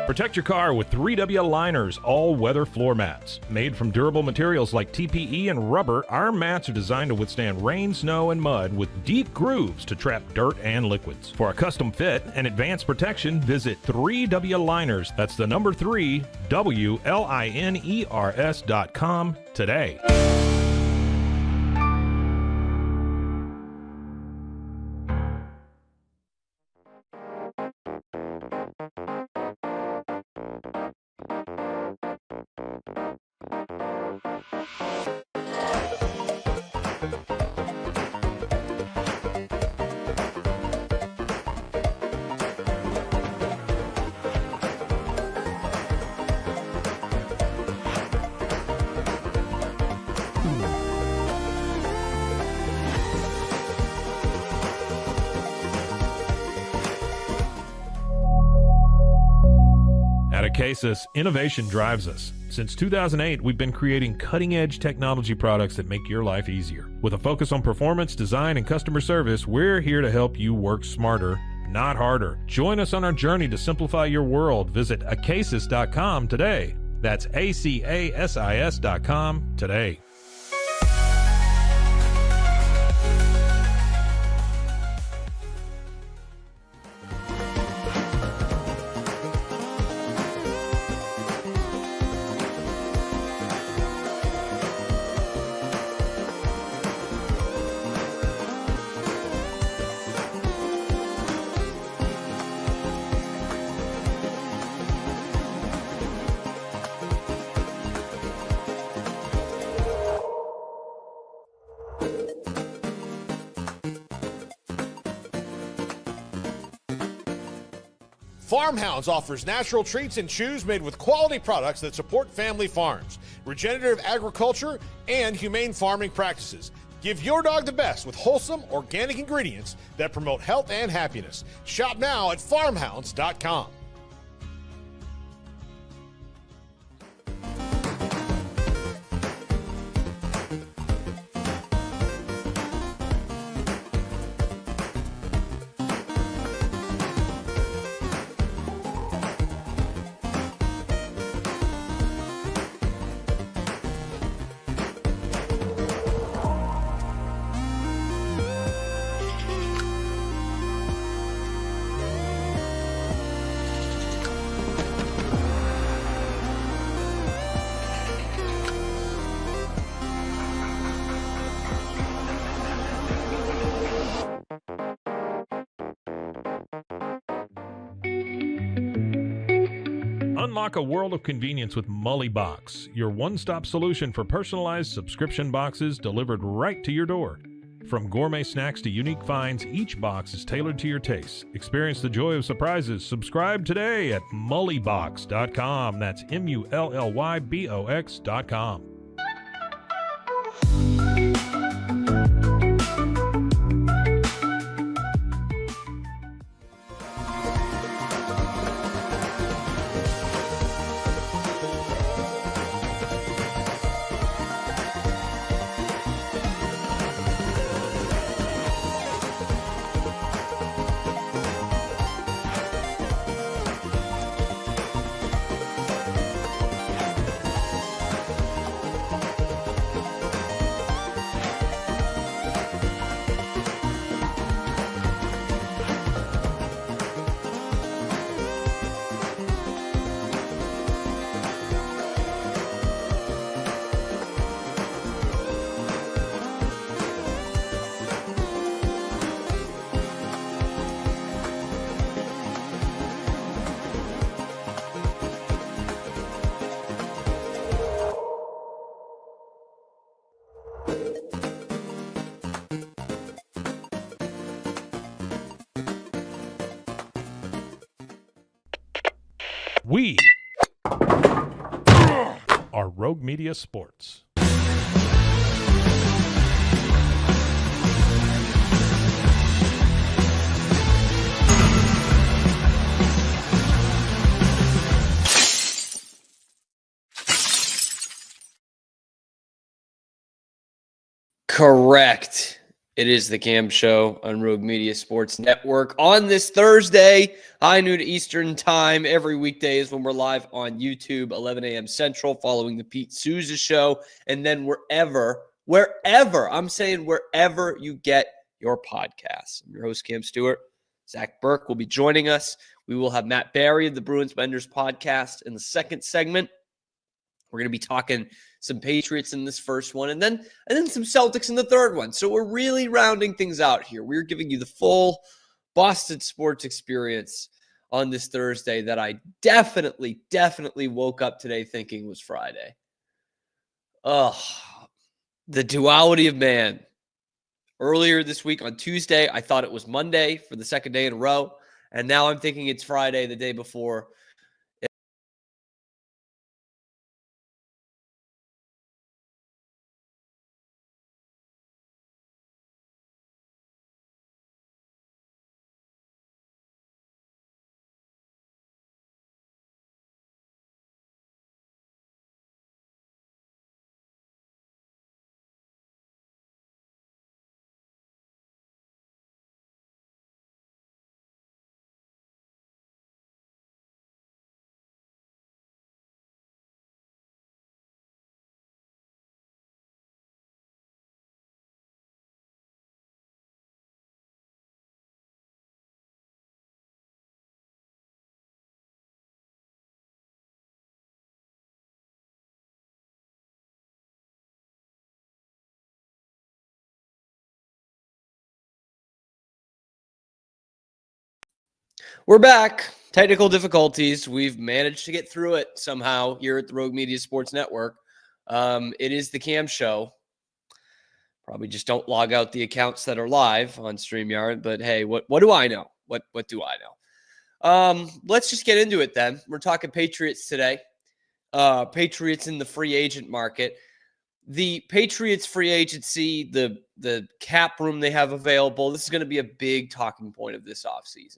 Protect your car with 3W Liners all-weather floor mats. Made from durable materials like TPE and rubber, our mats are designed to withstand rain, snow, and mud with deep grooves to trap dirt and liquids. For a custom fit and advanced protection, visit 3W Liners. That's the number 3, WLINERS.com today. At Acasis, innovation drives us. Since 2008, we've been creating cutting-edge technology products that make your life easier. With a focus on performance, design, and customer service, we're here to help you work smarter, not harder. Join us on our journey to simplify your world. Visit Acasis.com today. That's ACASIS.com today. Farmhounds offers natural treats and chews made with quality products that support family farms, regenerative agriculture, and humane farming practices. Give your dog the best with wholesome, organic ingredients that promote health and happiness. Shop now at farmhounds.com. Unlock a world of convenience with Mully Box, your one-stop solution for personalized subscription boxes delivered right to your door. From gourmet snacks to unique finds, each box is tailored to your tastes. Experience the joy of surprises. Subscribe today at mullybox.com. That's MULLYBOX.com. We are Rogue Media Sports. Correct. It is the Cam Show on Rogue Media Sports Network on this Thursday, high noon Eastern time. Every weekday is when we're live on YouTube, 11 a.m. Central, following the Pete Souza Show. And then wherever you get your podcasts. I'm your host, Cam Stewart. Zach Burke will be joining us. We will have Matt Barry of the Bruins Benders podcast in the second segment. We're going to be talking some Patriots in this first one, and then some Celtics in the third one. So we're really rounding things out here. We're giving you the full Boston sports experience on this Thursday that I definitely woke up today thinking was Friday. Oh, the duality of man. Earlier this week on Tuesday, I thought it was Monday for the second day in a row, and now I'm thinking it's Friday the day before. We're back. Technical difficulties. We've managed to get through it somehow here at the Rogue Media Sports Network. It is the Cam Show. Probably just don't log out the accounts that are live on StreamYard. But hey, what do I know? What do I know? Let's just get into it then. We're talking Patriots today. Patriots in the free agent market. The Patriots free agency, the cap room they have available, this is going to be a big talking point of this offseason.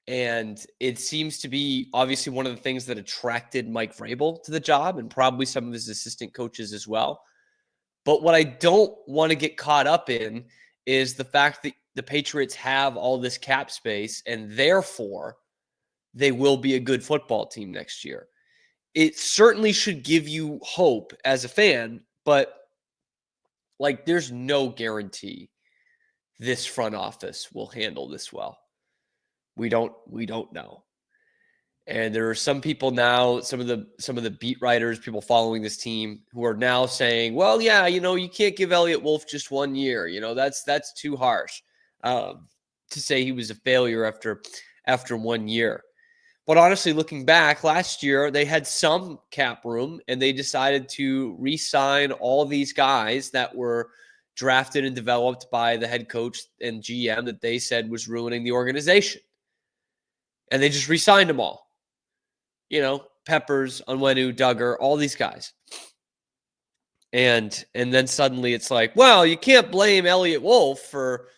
And it seems to be obviously one of the things that attracted Mike Vrabel to the job, and probably some of his assistant coaches as well. But what I don't want to get caught up in is the fact that the Patriots have all this cap space, and therefore they will be a good football team next year. It certainly should give you hope as a fan, but like there's no guarantee this front office will handle this well. We don't know. And there are some people now, some of the beat writers, people following this team, who are now saying, well, yeah, you can't give Elliott Wolf just 1 year. That's too harsh to say he was a failure after 1 year. But honestly, looking back, last year they had some cap room, and they decided to re-sign all these guys that were drafted and developed by the head coach and GM that they said was ruining the organization. And they just re-signed them all. Peppers, Onwenu, Duggar, all these guys. And then suddenly it's like, well, you can't blame Elliott Wolf for,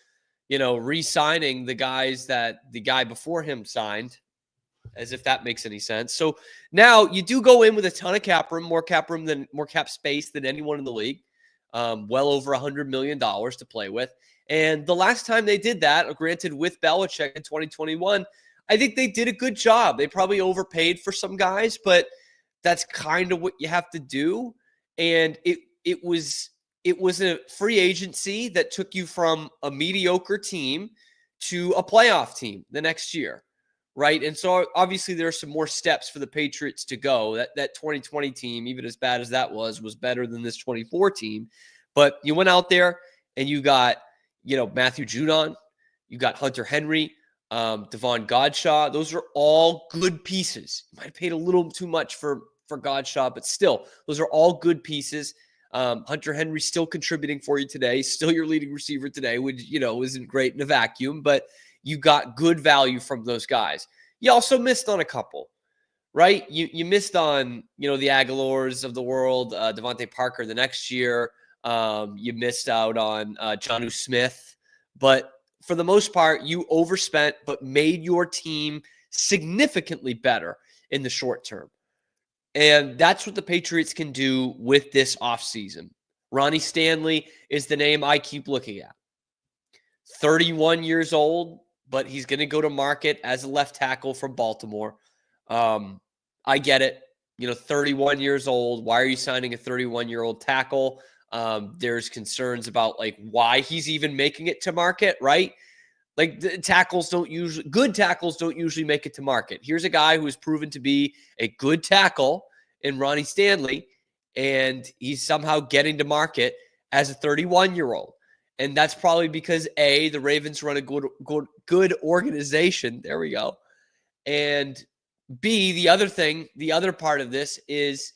re-signing the guys that the guy before him signed, as if that makes any sense. So now you do go in with a ton of cap room, more cap space than anyone in the league, well over $100 million to play with. And the last time they did that, granted with Belichick in 2021, I think they did a good job. They probably overpaid for some guys, but that's kind of what you have to do. And it was a free agency that took you from a mediocre team to a playoff team the next year, right? And so obviously there are some more steps for the Patriots to go. That 2020 team, even as bad as that was better than this 24 team. But you went out there and you got, Matthew Judon, you got Hunter Henry, Devon Godshaw. Those are all good pieces. You might have paid a little too much for Godshaw, but still, those are all good pieces. Hunter Henry still contributing for you today, still your leading receiver today, which, isn't great in a vacuum, but you got good value from those guys. You also missed on a couple, right? You missed on, the Aguilars of the world, Devontae Parker the next year. You missed out on Jonnu Smith, but for the most part, you overspent, but made your team significantly better in the short term. And that's what the Patriots can do with this offseason. Ronnie Stanley is the name I keep looking at. 31 years old, but he's going to go to market as a left tackle from Baltimore. I get it. 31 years old. Why are you signing a 31-year-old tackle? There's concerns about like why he's even making it to market, right? Like good tackles don't usually make it to market. Here's a guy who has proven to be a good tackle in Ronnie Stanley, and he's somehow getting to market as a 31-year-old. And that's probably because A, the Ravens run a good organization. There we go. And B, the other part of this is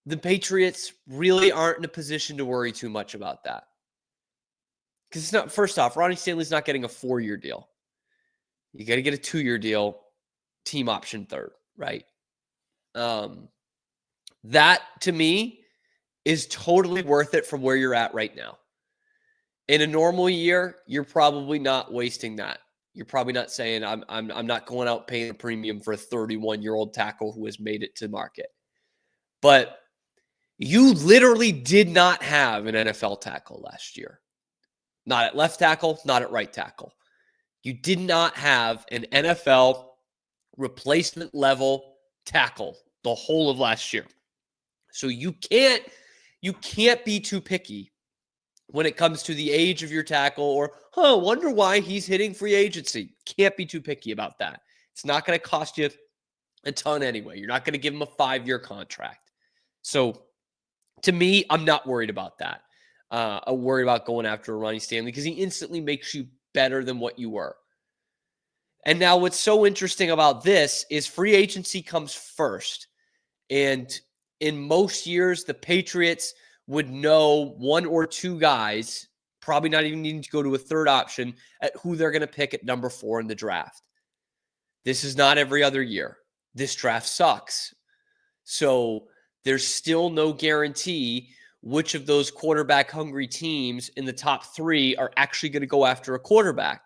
the Patriots really aren't in a position to worry too much about that. Because it's not, first off, Ronnie Stanley's not getting a 4-year deal. You got to get a 2-year deal, team option third, right? That to me is totally worth it from where you're at right now. In a normal year, you're probably not wasting that. You're probably not saying I'm not going out paying a premium for a 31-year-old tackle who has made it to market. But you literally did not have an NFL tackle last year. Not at left tackle, not at right tackle. You did not have an NFL replacement level tackle the whole of last year. So you can't be too picky when it comes to the age of your tackle or, wonder why he's hitting free agency. Can't be too picky about that. It's not going to cost you a ton anyway. You're not going to give him a 5-year contract. So to me, I'm not worried about that. I'm worried about going after Ronnie Stanley because he instantly makes you better than what you were. And now what's so interesting about this is free agency comes first. And in most years, the Patriots would know 1 or 2 guys, probably not even needing to go to a third option, at who they're going to pick at number 4 in the draft. This is not every other year. This draft sucks. So there's still no guarantee which of those quarterback-hungry teams in the top 3 are actually going to go after a quarterback,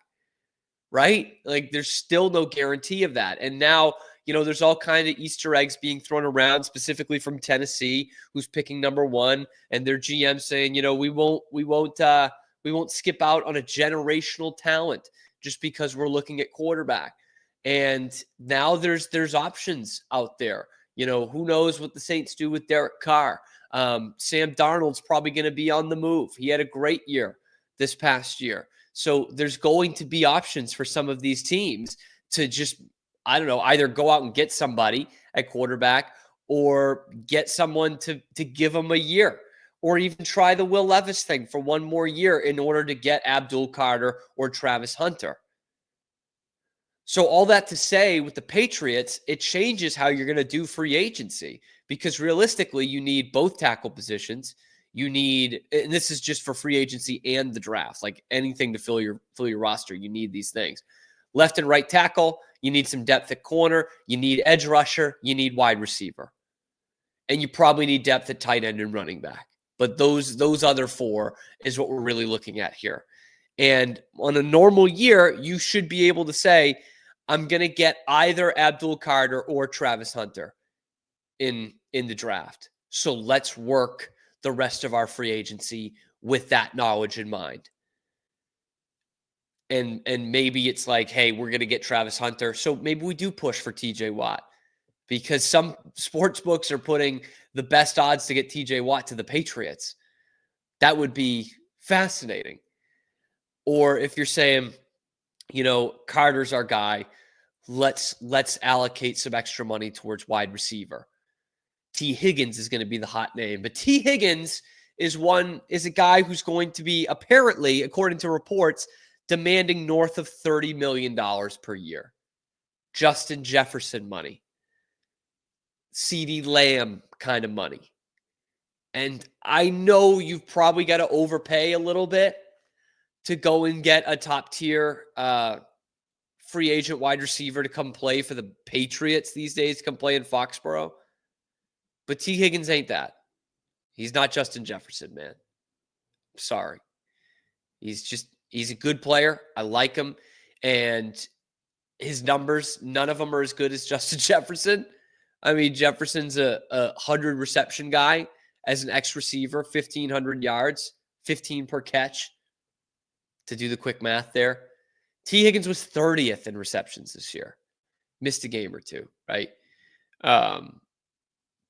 right? Like, there's still no guarantee of that. And now, there's all kinds of Easter eggs being thrown around, specifically from Tennessee, who's picking number 1, and their GM saying, we won't skip out on a generational talent just because we're looking at quarterback. And now there's options out there. Who knows what the Saints do with Derek Carr? Sam Darnold's probably going to be on the move. He had a great year this past year. So there's going to be options for some of these teams to just, either go out and get somebody at quarterback or get someone to give them a year, or even try the Will Levis thing for 1 more year in order to get Abdul Carter or Travis Hunter. So all that to say, with the Patriots, it changes how you're going to do free agency, because realistically, you need both tackle positions. You need, and this is just for free agency and the draft, like anything to fill your roster, you need these things. Left and right tackle, you need some depth at corner, you need edge rusher, you need wide receiver. And you probably need depth at tight end and running back. But those other 4 is what we're really looking at here. And on a normal year, you should be able to say, I'm going to get either Abdul Carter or Travis Hunter in the draft. So let's work the rest of our free agency with that knowledge in mind. And maybe it's like, hey, we're going to get Travis Hunter. So maybe we do push for TJ Watt, because some sports books are putting the best odds to get TJ Watt to the Patriots. That would be fascinating. Or if you're saying, Carter's our guy, let's allocate some extra money towards wide receiver. T. Higgins is going to be the hot name, but T. Higgins is a guy who's going to be, apparently, according to reports, demanding north of $30 million per year. Justin Jefferson money. CeeDee Lamb kind of money. And I know you've probably got to overpay a little bit to go and get a top tier free agent wide receiver to come play for the Patriots these days, come play in Foxborough. But T. Higgins ain't that. He's not Justin Jefferson, man. Sorry. He's a good player. I like him. And his numbers, none of them are as good as Justin Jefferson. I mean, Jefferson's a 100 reception guy as an X receiver, 1,500 yards, 15 per catch. to do the quick math there. T. Higgins was 30th in receptions this year. Missed a game or two, right?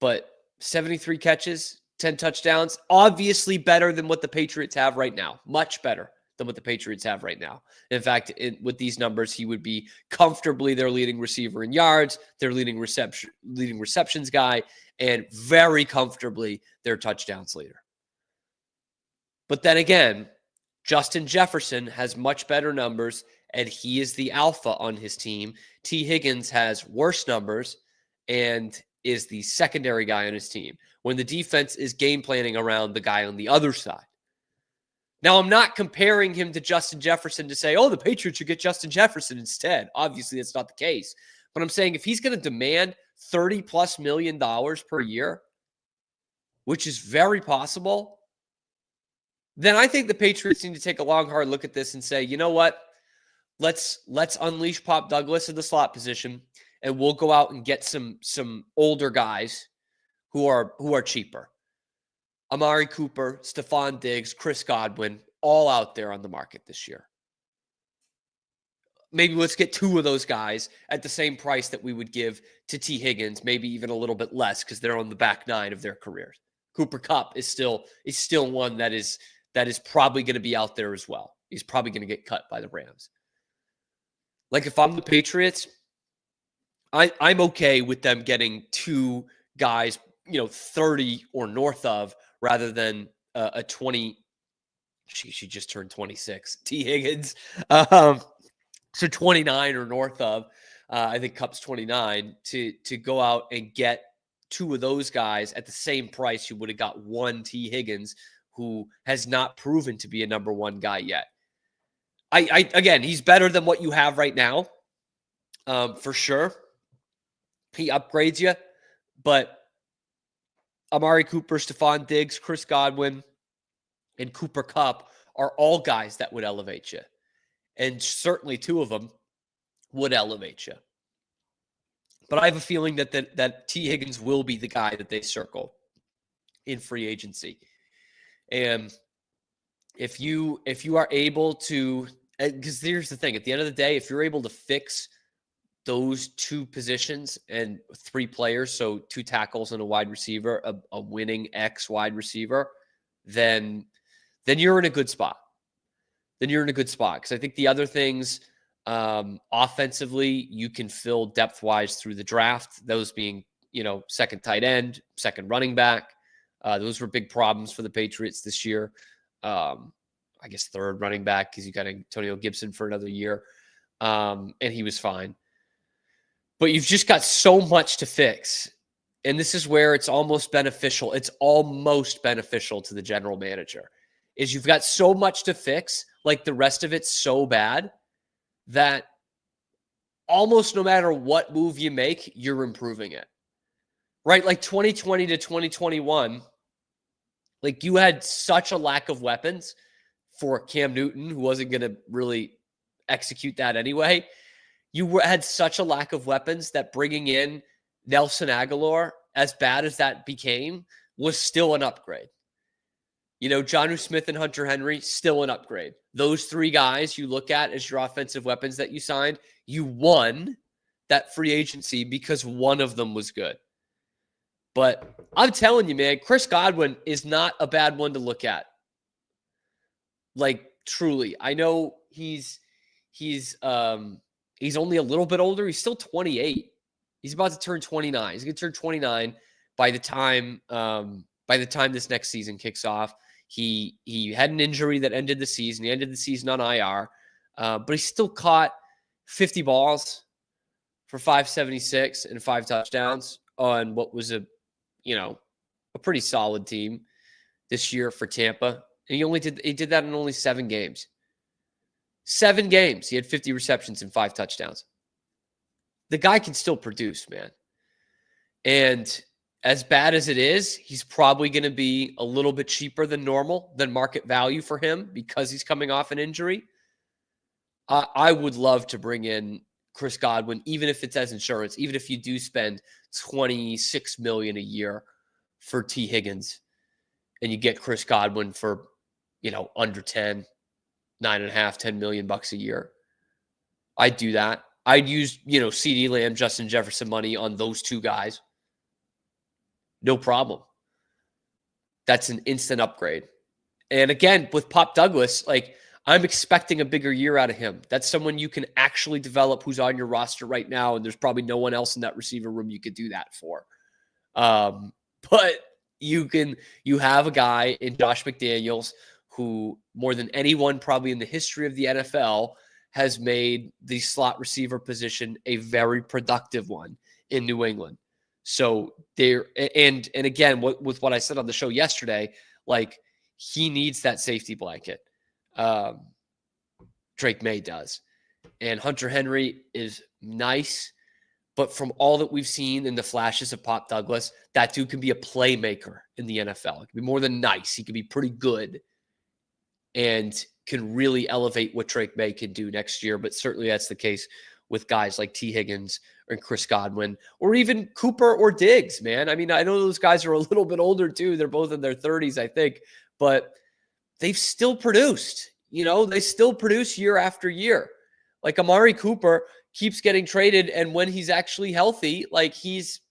But 73 catches, 10 touchdowns, obviously better than what the Patriots have right now. Much better than what the Patriots have right now. In fact, with these numbers, he would be comfortably their leading receiver in yards, their leading receptions guy, and very comfortably their touchdowns leader. But then again, Justin Jefferson has much better numbers, and he is the alpha on his team. T. Higgins has worse numbers and is the secondary guy on his team when the defense is game planning around the guy on the other side. Now, I'm not comparing him to Justin Jefferson to say, oh, the Patriots should get Justin Jefferson instead. Obviously, that's not the case. But I'm saying if he's going to demand $30+ million per year, which is very possible, then I think the Patriots need to take a long, hard look at this and say, you know what? Let's unleash Pop Douglas in the slot position, and we'll go out and get some older guys who are cheaper. Amari Cooper, Stephon Diggs, Chris Godwin, all out there on the market this year. Maybe let's get two of those guys at the same price that we would give to T. Higgins, maybe even a little bit less because they're on the back nine of their careers. Cooper Kupp is still one that is probably going to be out there as well. He's probably going to get cut by the Rams. Like if I'm the Patriots, I'm okay with them getting two guys, 30 or north of, rather than a 20. She just turned 26. T. Higgins. So 29 or north of. I think Kupp's 29 to go out and get two of those guys at the same price you would have got one T. Higgins, who has not proven to be a number one guy yet. Again, he's better than what you have right now, for sure. He upgrades you, but Amari Cooper, Stephon Diggs, Chris Godwin, and Cooper Kupp are all guys that would elevate you. And certainly two of them would elevate you. But I have a feeling that T. Higgins will be the guy that they circle in free agency. And if you are able to, because here's the thing, at the end of the day, if you're able to fix those two positions and three players, so two tackles and a wide receiver, a winning X wide receiver, then you're in a good spot. Then you're in a good spot. Because I think the other things, offensively, you can fill depth-wise through the draft, those being, second tight end, second running back. Those were big problems for the Patriots this year. I guess third running back because you got Antonio Gibson for another year. And he was fine. But you've just got so much to fix. And this is where it's almost beneficial. It's almost beneficial to the general manager. Is you've got so much to fix, like the rest of it's so bad that almost no matter what move you make, you're improving it. Right? Like 2020 to 2021, like you had such a lack of weapons for Cam Newton, who wasn't going to really execute that anyway. You had such a lack of weapons that bringing in Nelson Aguilar, as bad as that became, was still an upgrade. Jonnu Smith and Hunter Henry, still an upgrade. Those three guys you look at as your offensive weapons that you signed, you won that free agency because one of them was good. But I'm telling you, man, Chris Godwin is not a bad one to look at. Like, truly. I know he's only a little bit older. He's still 28. He's about to turn 29. He's going to turn 29 by the time this next season kicks off. He had an injury that ended the season. He ended the season on IR, but he still caught 50 balls for 576 and 5 touchdowns on what was a pretty solid team this year for Tampa. And he did that in only 7 games. 7 games. He had 50 receptions and 5 touchdowns. The guy can still produce, man. And as bad as it is, he's probably going to be a little bit cheaper than normal, than market value for him because he's coming off an injury. I would love to bring in Chris Godwin, even if it's as insurance, even if you do spend $26 million a year for T. Higgins and you get Chris Godwin for, under 10. 9.5, 10 million bucks a year. I'd do that. I'd use, CeeDee Lamb, Justin Jefferson money on those two guys. No problem. That's an instant upgrade. And again, with Pop Douglas, I'm expecting a bigger year out of him. That's someone you can actually develop who's on your roster right now, and there's probably no one else in that receiver room you could do that for. But you have a guy in Josh McDaniels who, more than anyone probably in the history of the NFL, has made the slot receiver position a very productive one in New England. So and again, with what I said on the show yesterday, he needs that safety blanket. Drake May does. And Hunter Henry is nice, but from all that we've seen in the flashes of Pop Douglas, that dude can be a playmaker in the NFL. It can be more than nice. He can be pretty good and can really elevate what Drake May can do next year. But certainly that's the case with guys like T. Higgins and Chris Godwin, or even Cooper or Diggs, man. I mean, I know those guys are a little bit older too. They're both in their 30s, I think, but they've still produced. They still produce year after year. Amari Cooper keeps getting traded, and when he's actually healthy, he's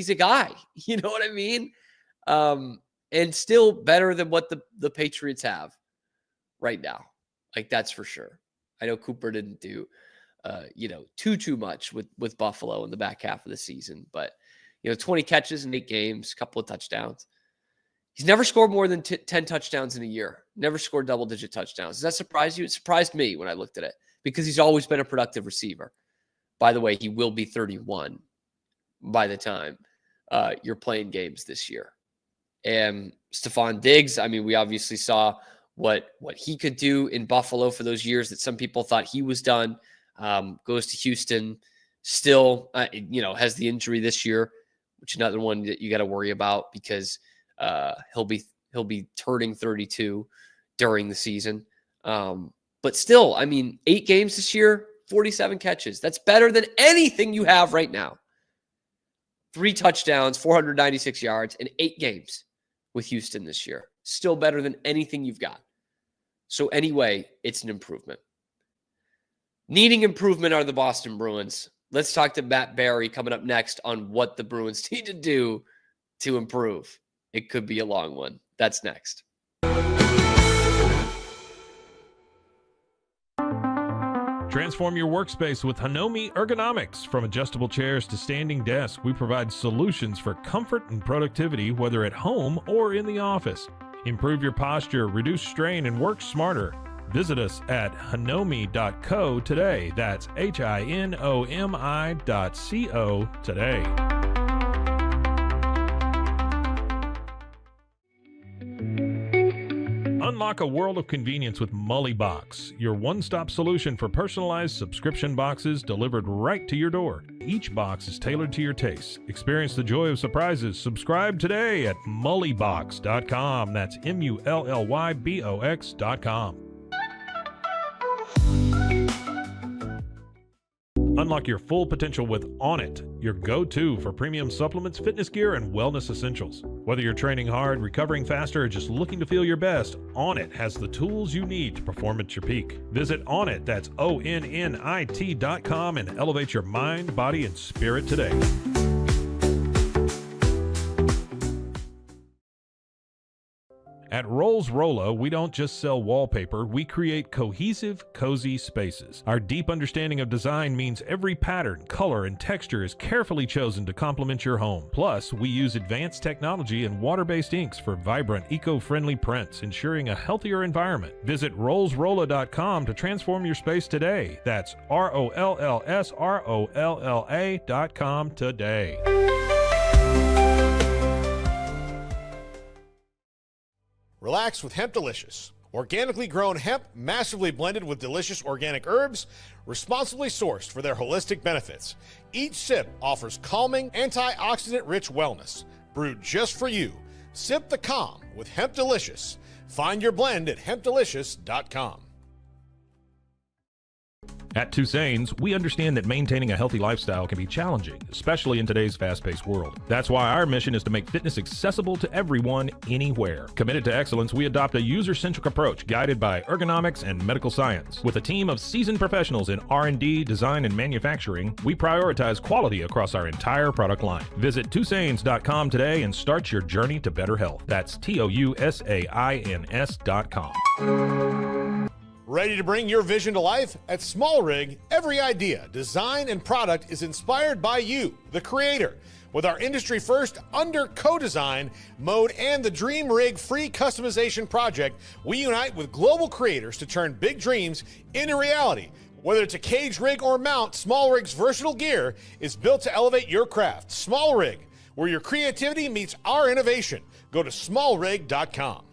a guy. You know what I mean? And still better than what the Patriots have right now. That's for sure. I know Cooper didn't do too much with Buffalo in the back half of the season, but 20 catches in 8 games, a couple of touchdowns. He's never scored more than 10 touchdowns in a year. Never scored double-digit touchdowns. Does that surprise you? It surprised me when I looked at it because he's always been a productive receiver. By the way, he will be 31 by the time you're playing games this year. And Stephon Diggs, I mean, we obviously saw what he could do in Buffalo for those years that some people thought he was done. Goes to Houston, still, has the injury this year, which is another one that you got to worry about because he'll be turning 32 during the season. But still, I mean, 8 games this year, 47 catches. That's better than anything you have right now. 3 touchdowns, 496 yards in 8 games with Houston this year. Still better than anything you've got. So anyway, it's an improvement. Needing improvement are the Boston Bruins. Let's talk to Matt Barry coming up next on what the Bruins need to do to improve. It could be a long one. That's next. Transform your workspace with Hanomi Ergonomics. From adjustable chairs to standing desks, we provide solutions for comfort and productivity, whether at home or in the office. Improve your posture, reduce strain, and work smarter. Visit us at hanomi.co today. That's HINOMI.co today. Unlock a world of convenience with MullyBox, your one-stop solution for personalized subscription boxes delivered right to your door. Each box is tailored to your taste. Experience the joy of surprises. Subscribe today at mullybox.com. That's MULLYBOX.com. Unlock your full potential with Onnit, your go-to for premium supplements, fitness gear, and wellness essentials. Whether you're training hard, recovering faster, or just looking to feel your best, Onnit has the tools you need to perform at your peak. Visit Onnit, that's ONNIT.com, and elevate your mind, body, and spirit today. At Rolls Rolla, we don't just sell wallpaper, we create cohesive, cozy spaces. Our deep understanding of design means every pattern, color, and texture is carefully chosen to complement your home. Plus, we use advanced technology and water-based inks for vibrant, eco-friendly prints, ensuring a healthier environment. Visit rollsrolla.com to transform your space today. That's ROLLSROLLA.com today. Relax with Hemp Delicious. Organically grown hemp, massively blended with delicious organic herbs, responsibly sourced for their holistic benefits. Each sip offers calming, antioxidant-rich wellness. Brewed just for you. Sip the calm with Hemp Delicious. Find your blend at hempdelicious.com. At Tusain's, we understand that maintaining a healthy lifestyle can be challenging, especially in today's fast-paced world. That's why our mission is to make fitness accessible to everyone, anywhere. Committed to excellence, we adopt a user-centric approach guided by ergonomics and medical science. With a team of seasoned professionals in R&D, design, and manufacturing, we prioritize quality across our entire product line. Visit Tusains.com today and start your journey to better health. That's TOUSAINS.com. Ready to bring your vision to life? At Small Rig, every idea, design, and product is inspired by you, the creator. With our industry-first under co-design mode and the Dream Rig free customization project, we unite with global creators to turn big dreams into reality. Whether it's a cage rig or mount, Small Rig's versatile gear is built to elevate your craft. Small Rig, where your creativity meets our innovation. Go to smallrig.com.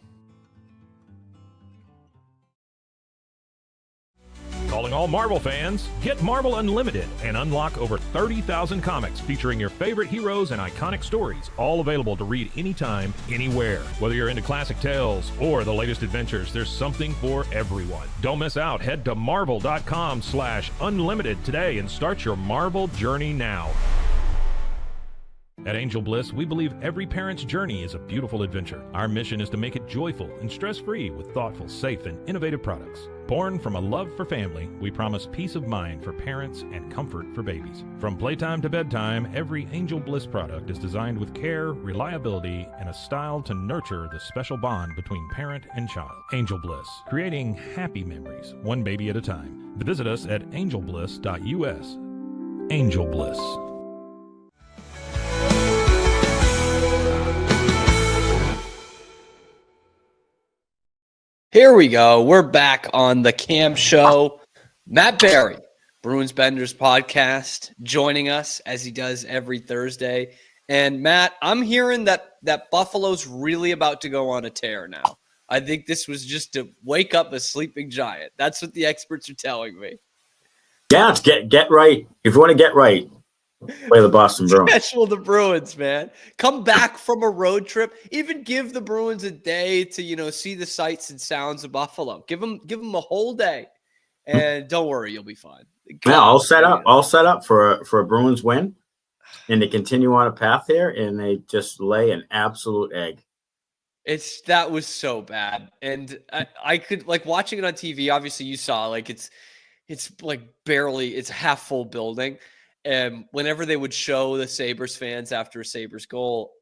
Calling all Marvel fans, get Marvel Unlimited and unlock over 30,000 comics featuring your favorite heroes and iconic stories, all available to read anytime, anywhere. Whether you're into classic tales or the latest adventures, there's something for everyone. Don't miss out. Head to marvel.com/unlimited today and start your Marvel journey now. At Angel Bliss, we believe every parent's journey is a beautiful adventure. Our mission is to make it joyful and stress-free with thoughtful, safe, and innovative products. Born from a love for family, we promise peace of mind for parents and comfort for babies. From playtime to bedtime, every Angel Bliss product is designed with care, reliability, and a style to nurture the special bond between parent and child. Angel Bliss, creating happy memories, one baby at a time. Visit us at angelbliss.us. Angel Bliss. Here we go. We're back on the Cam Show. Matt Barry, Bruins Benders podcast, joining us as he does every Thursday. And Matt, I'm hearing that Buffalo's really about to go on a tear now. I think this was just to wake up a sleeping giant. That's what the experts are telling me. Yeah, it's get right. If you want to get right, play the Boston Bruins. Special the Bruins, man. Come back from a road trip. Even give the Bruins a day to, see the sights and sounds of Buffalo. Give them a whole day, and don't worry, you'll be fine. Yeah, I'll set up for a Bruins win, and they continue on a path here, and they just lay an absolute egg. That was so bad, and I could watching it on TV. Obviously, you saw it's like barely it's a half full building. And whenever they would show the Sabres fans after a Sabres goal,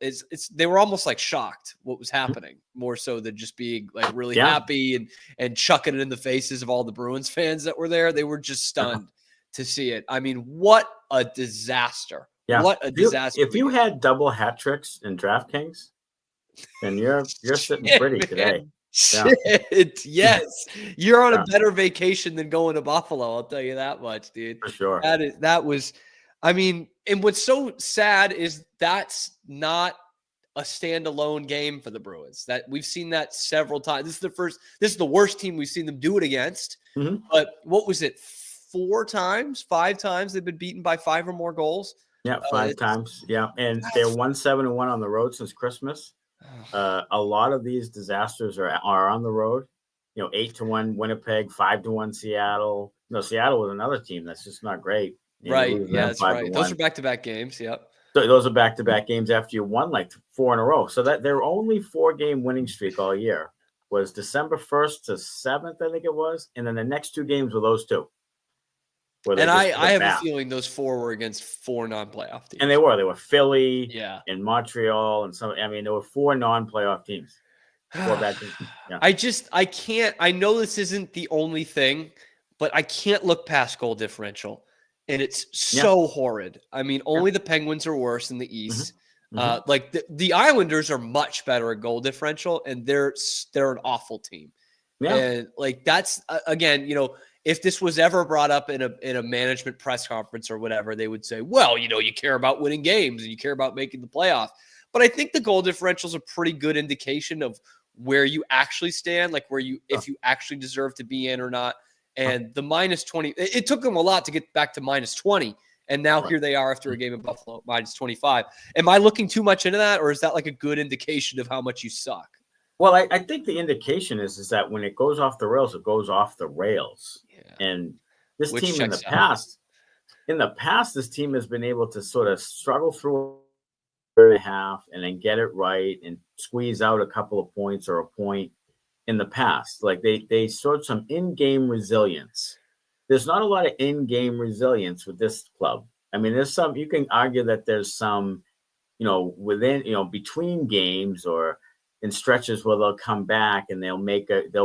they were almost shocked what was happening, more so than just being really happy and chucking it in the faces of all the Bruins fans that were there. They were just stunned to see it. I mean, what a disaster. Yeah. What a disaster. If you had double hat tricks in DraftKings, then you're sitting pretty today. Shit. Yes. You're on a better vacation than going to Buffalo. I'll tell you that much, dude. For sure. That was, and what's so sad is that's not a standalone game for the Bruins. That we've seen that several times. This is the worst team we've seen them do it against. Mm-hmm. But what was it? 5 times they've been beaten by 5 or more goals. Yeah, 5 times. Yeah. And they're 1-7-1 on the road since Christmas. A lot of these disasters are on the road. 8-1 Winnipeg, 5-1 Seattle. Seattle was another team that's just not great. Right. Yeah, that's right. Those are back-to-back games. Yep. So those are back-to-back games after you won 4 in a row. So that their only 4-game winning streak all year was December 1st to 7th, I think it was, and then the next 2 games were those 2. And I have a feeling those 4 were against 4 non-playoff teams. And they were Philly, and Montreal, and there were 4 non-playoff teams. 4 bad teams. Yeah. I can't. I know this isn't the only thing, but I can't look past goal differential, and it's so horrid. Only the Penguins are worse in the East. Mm-hmm. The Islanders are much better at goal differential, and they're an awful team. Yeah. And that's again, if this was ever brought up in a management press conference or whatever, they would say, well, you care about winning games and you care about making the playoff. But I think the goal differential is a pretty good indication of where you actually stand, if you actually deserve to be in or not. And the -20, it took them a lot to get back to -20. And now here they are after a game in Buffalo, -25. Am I looking too much into that, or is that a good indication of how much you suck? Well, I think the indication is that when it goes off the rails, it goes off the rails. Yeah. And This Which team checks out. in the past, this team has been able to sort of struggle through a half and then get it right and squeeze out a couple of points or a point in the past. Like they showed some in-game resilience. There's not a lot of in-game resilience with this club. I mean, there's some, you can argue that there's some, within, between games or in stretches where they'll come back and they'll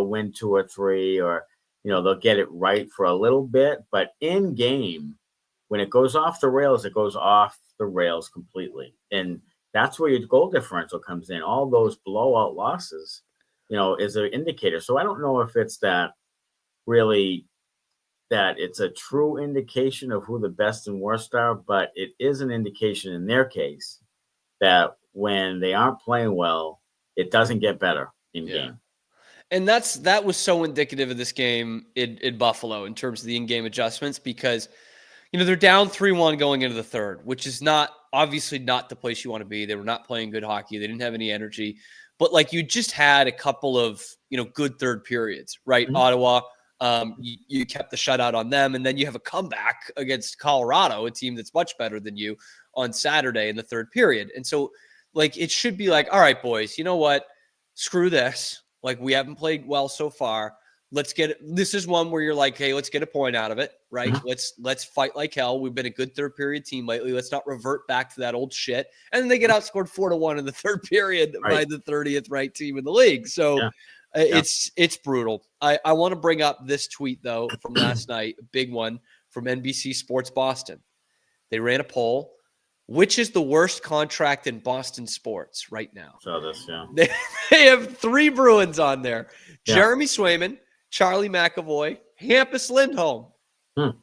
win 2 or 3, or, they'll get it right for a little bit. But in game, when it goes off the rails, it goes off the rails completely. And that's where your goal differential comes in. All those blowout losses, is an indicator. So I don't know if it's that it's a true indication of who the best and worst are, but it is an indication in their case that when they aren't playing well, it doesn't get better in game. And that was so indicative of this game in Buffalo in terms of the in-game adjustments, because they're down 3-1 going into the third, which is obviously not the place you want to be. They were not playing good hockey. They didn't have any energy. But like, you just had a couple of, good third periods, right? Mm-hmm. Ottawa, you kept the shutout on them, and then you have a comeback against Colorado, a team that's much better than you, on Saturday in the third period. And so, like, it should be like, all right, boys, you know what? Screw this. Like, we haven't played well so far. This is one where you're like, hey, let's get a point out of it, right? Mm-hmm. Let's fight like hell. We've been a good third period team lately. Let's not revert back to that old shit. And then they get outscored 4-1 in the third period by the 30th ranked team in the league. So it's brutal. I want to bring up this tweet though from last night, a big one from NBC Sports Boston. They ran a poll. Which is the worst contract in Boston sports right now? So this, They have 3 Bruins on there. Yeah. Jeremy Swayman, Charlie McAvoy, Hampus Lindholm. I'm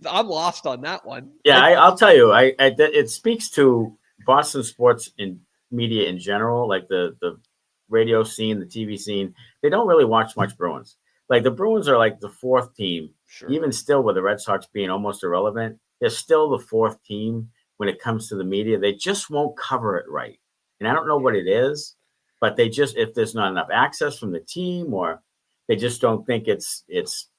lost on that one. Yeah, I'll tell you. It speaks to Boston sports and media in general, like the radio scene, the TV scene. They don't really watch much Bruins. Like, the Bruins are like the 4th team, even still with the Red Sox being almost irrelevant. They're still the 4th team when it comes to the media. They just won't cover it right. And I don't know what it is, but if there's not enough access from the team, or they just don't think it's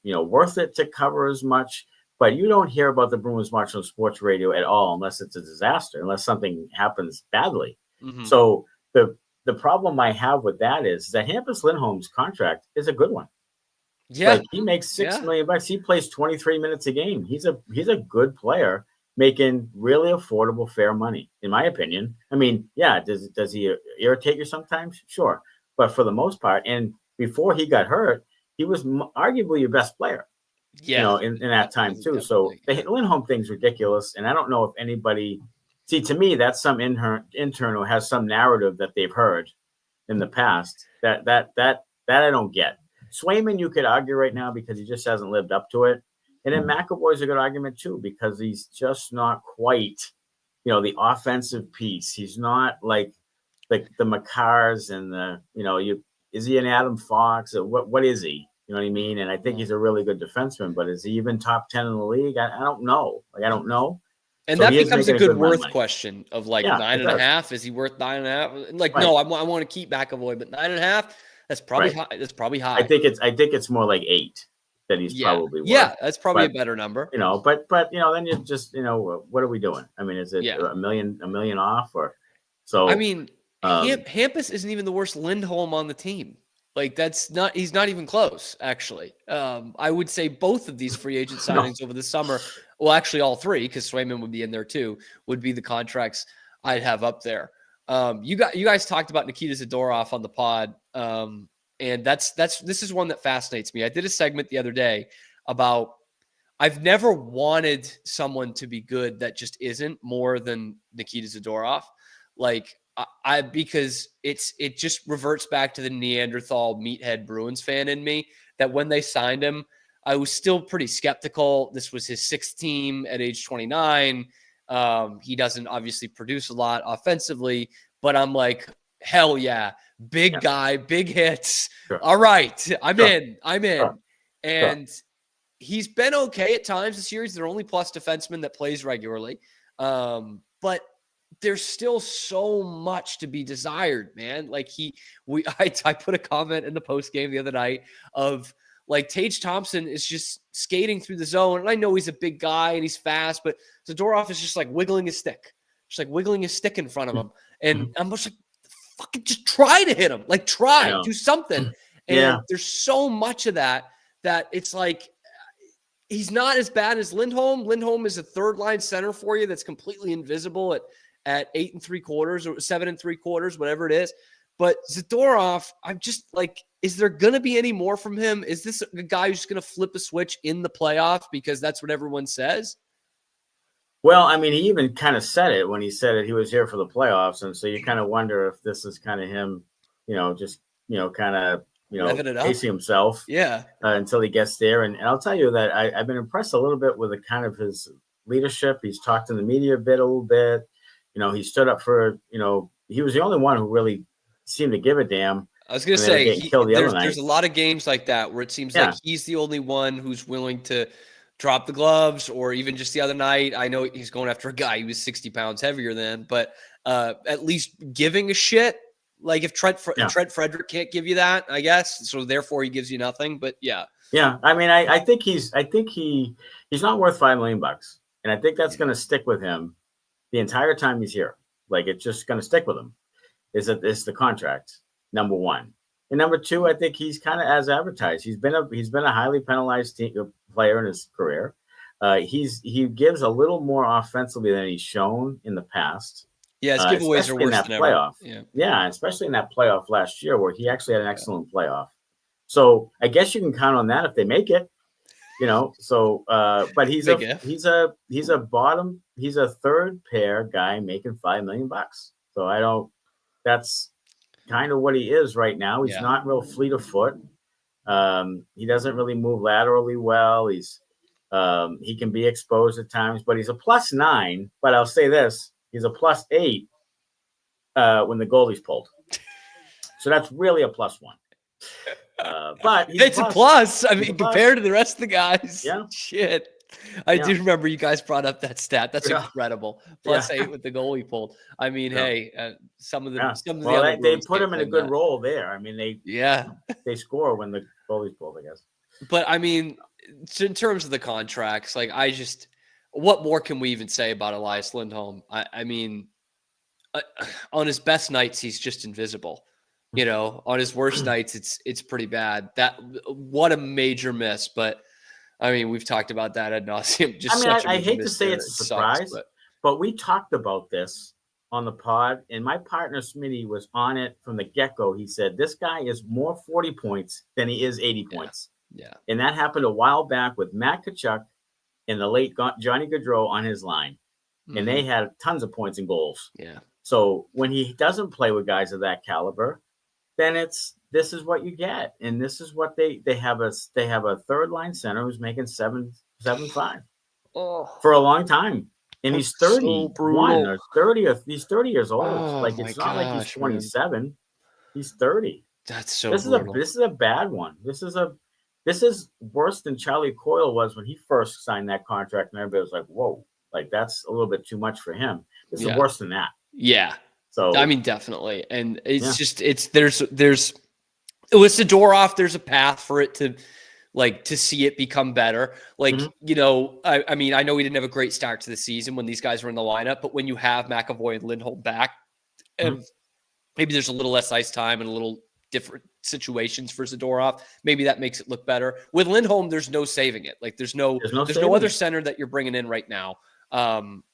worth it to cover as much. But you don't hear about the Bruins much on sports radio at all, unless it's a disaster, unless something happens badly. Mm-hmm. So the problem I have with that is that Hampus Lindholm's contract is a good one. Yeah, like, he makes $6 million. He plays 23 minutes a game. He's a good player, making really affordable, fair money, in my opinion. I mean, does he irritate you sometimes? Sure, but for the most part, and before he got hurt, he was arguably your best player. Yeah, in that time too. So the Lindholm thing's ridiculous, and I don't know if anybody. See, to me, that's some intern who has some narrative that they've heard in the past that I don't get. Swayman, you could argue right now because he just hasn't lived up to it. And then McAvoy's a good argument too, because he's just not quite, the offensive piece. He's not like the Makars and is he an Adam Fox? Or what is he? You know what I mean? And I think he's a really good defenseman, but is he even top 10 in the league? I don't know. I don't know. And so that becomes a good worth question of 9.5. Is he worth 9.5? Like, no, I want to keep McAvoy, but 9.5. That's probably high. That's probably high. I think it's more like 8 that he's probably worth. Yeah, that's probably a better number. But then you just what are we doing? I mean, is it a million off or so? I mean, Hampus isn't even the worst Lindholm on the team. Like, he's not even close, actually. I would say both of these free agent signings over the summer, well, actually all 3, because Swayman would be in there too, would be the contracts I'd have up there. You guys talked about Nikita Zadorov on the pod, and this is one that fascinates me. I did a segment the other day about I've never wanted someone to be good that just isn't more than Nikita Zadorov. Like, because it just reverts back to the Neanderthal meathead Bruins fan in me, that when they signed him, I was still pretty skeptical. This was his 6th team at age 29. He doesn't obviously produce a lot offensively, but I'm like, hell yeah, big guy, big hits. Sure. All right, I'm in. Sure. And he's been okay at times this year. He's their only plus defenseman that plays regularly. But there's still so much to be desired, man. Like I put a comment in the post game the other night of Like Tage Thompson is just skating through the zone. And I know he's a big guy and he's fast, but Zadorov is just like wiggling his stick. Just like wiggling his stick in front of him. And I'm just like, fucking just try to hit him. Like do something. And there's so much of that it's like, he's not as bad as Lindholm. Lindholm is a third line center for you that's completely invisible at 8 3/4 or 7 3/4, whatever it is. But Zadorov, I'm just like, is there going to be any more from him? Is this a guy who's going to flip a switch in the playoff because that's what everyone says? Well, I mean, he even kind of said it when he said it. He was here for the playoffs. And so you kind of wonder if this is kind of him, just, kind of, pacing himself until he gets there. And I'll tell you that I've been impressed a little bit with the kind of his leadership. He's talked to the media a little bit. He stood up for, he was the only one who really seemed to give a damn. I was going to say, there's a lot of games like that where it seems like he's the only one who's willing to drop the gloves, or even just the other night, I know he's going after a guy who was 60 pounds heavier than, but at least giving a shit. Like if Trent Frederick can't give you that, I guess, so therefore he gives you nothing. But yeah. I mean, I think he's not worth $5 million, and I think that's going to stick with him the entire time he's here. Like it's just going to stick with him. It's the contract, number one, and number two, I think he's kind of as advertised. He's been a highly penalized player in his career. He gives a little more offensively than he's shown in the past. Yeah, his giveaways are worse than playoff. Ever. Yeah, especially in that playoff last year where he actually had an excellent playoff. So I guess you can count on that if they make it. So but he's a third pair guy making $5 million. So that's kind of what he is right now. He's not real fleet of foot. He doesn't really move laterally well. He can be exposed at times, but he's a +9. But I'll say this, he's a +8 when the goalie's pulled. So that's really a +1. But it's a plus. I mean, compared to the rest of the guys. Yeah. Shit. I do remember you guys brought up that stat. That's incredible. +8 with the goalie pulled. I mean, hey, some of the they put him in a good role there. I mean, they score when the goalie's pulled, I guess. But I mean, in terms of the contracts, like what more can we even say about Elias Lindholm? I mean, on his best nights, he's just invisible. On his worst nights, it's pretty bad. What a major miss. But I mean, we've talked about that ad nauseum. I hate to say it's a surprise, but we talked about this on the pod, and my partner Smitty was on it from the get-go. He said, this guy is more 40 points than he is 80 points. Yeah. And that happened a while back with Matt Tkachuk and the late Johnny Gaudreau on his line. Mm-hmm. And they had tons of points and goals. Yeah. So when he doesn't play with guys of that caliber, then this is what you get. And this is what they have a third line center who's making 7.5 for a long time. And he's 31 or 30 he's 30 years old. It's not like he's 27. Man. He's 30. That's so this is a bad one. This is worse than Charlie Coyle was when he first signed that contract, and everybody was like, whoa, like that's a little bit too much for him. This is worse than that. Yeah. So I mean, definitely. And it's just there's with Zadorov, there's a path for it to see it become better. Like, I mean, I know we didn't have a great start to the season when these guys were in the lineup, but when you have McAvoy and Lindholm back, and maybe there's a little less ice time and a little different situations for Zadorov, maybe that makes it look better. With Lindholm, there's no saving it. Like there's no other center that you're bringing in right now.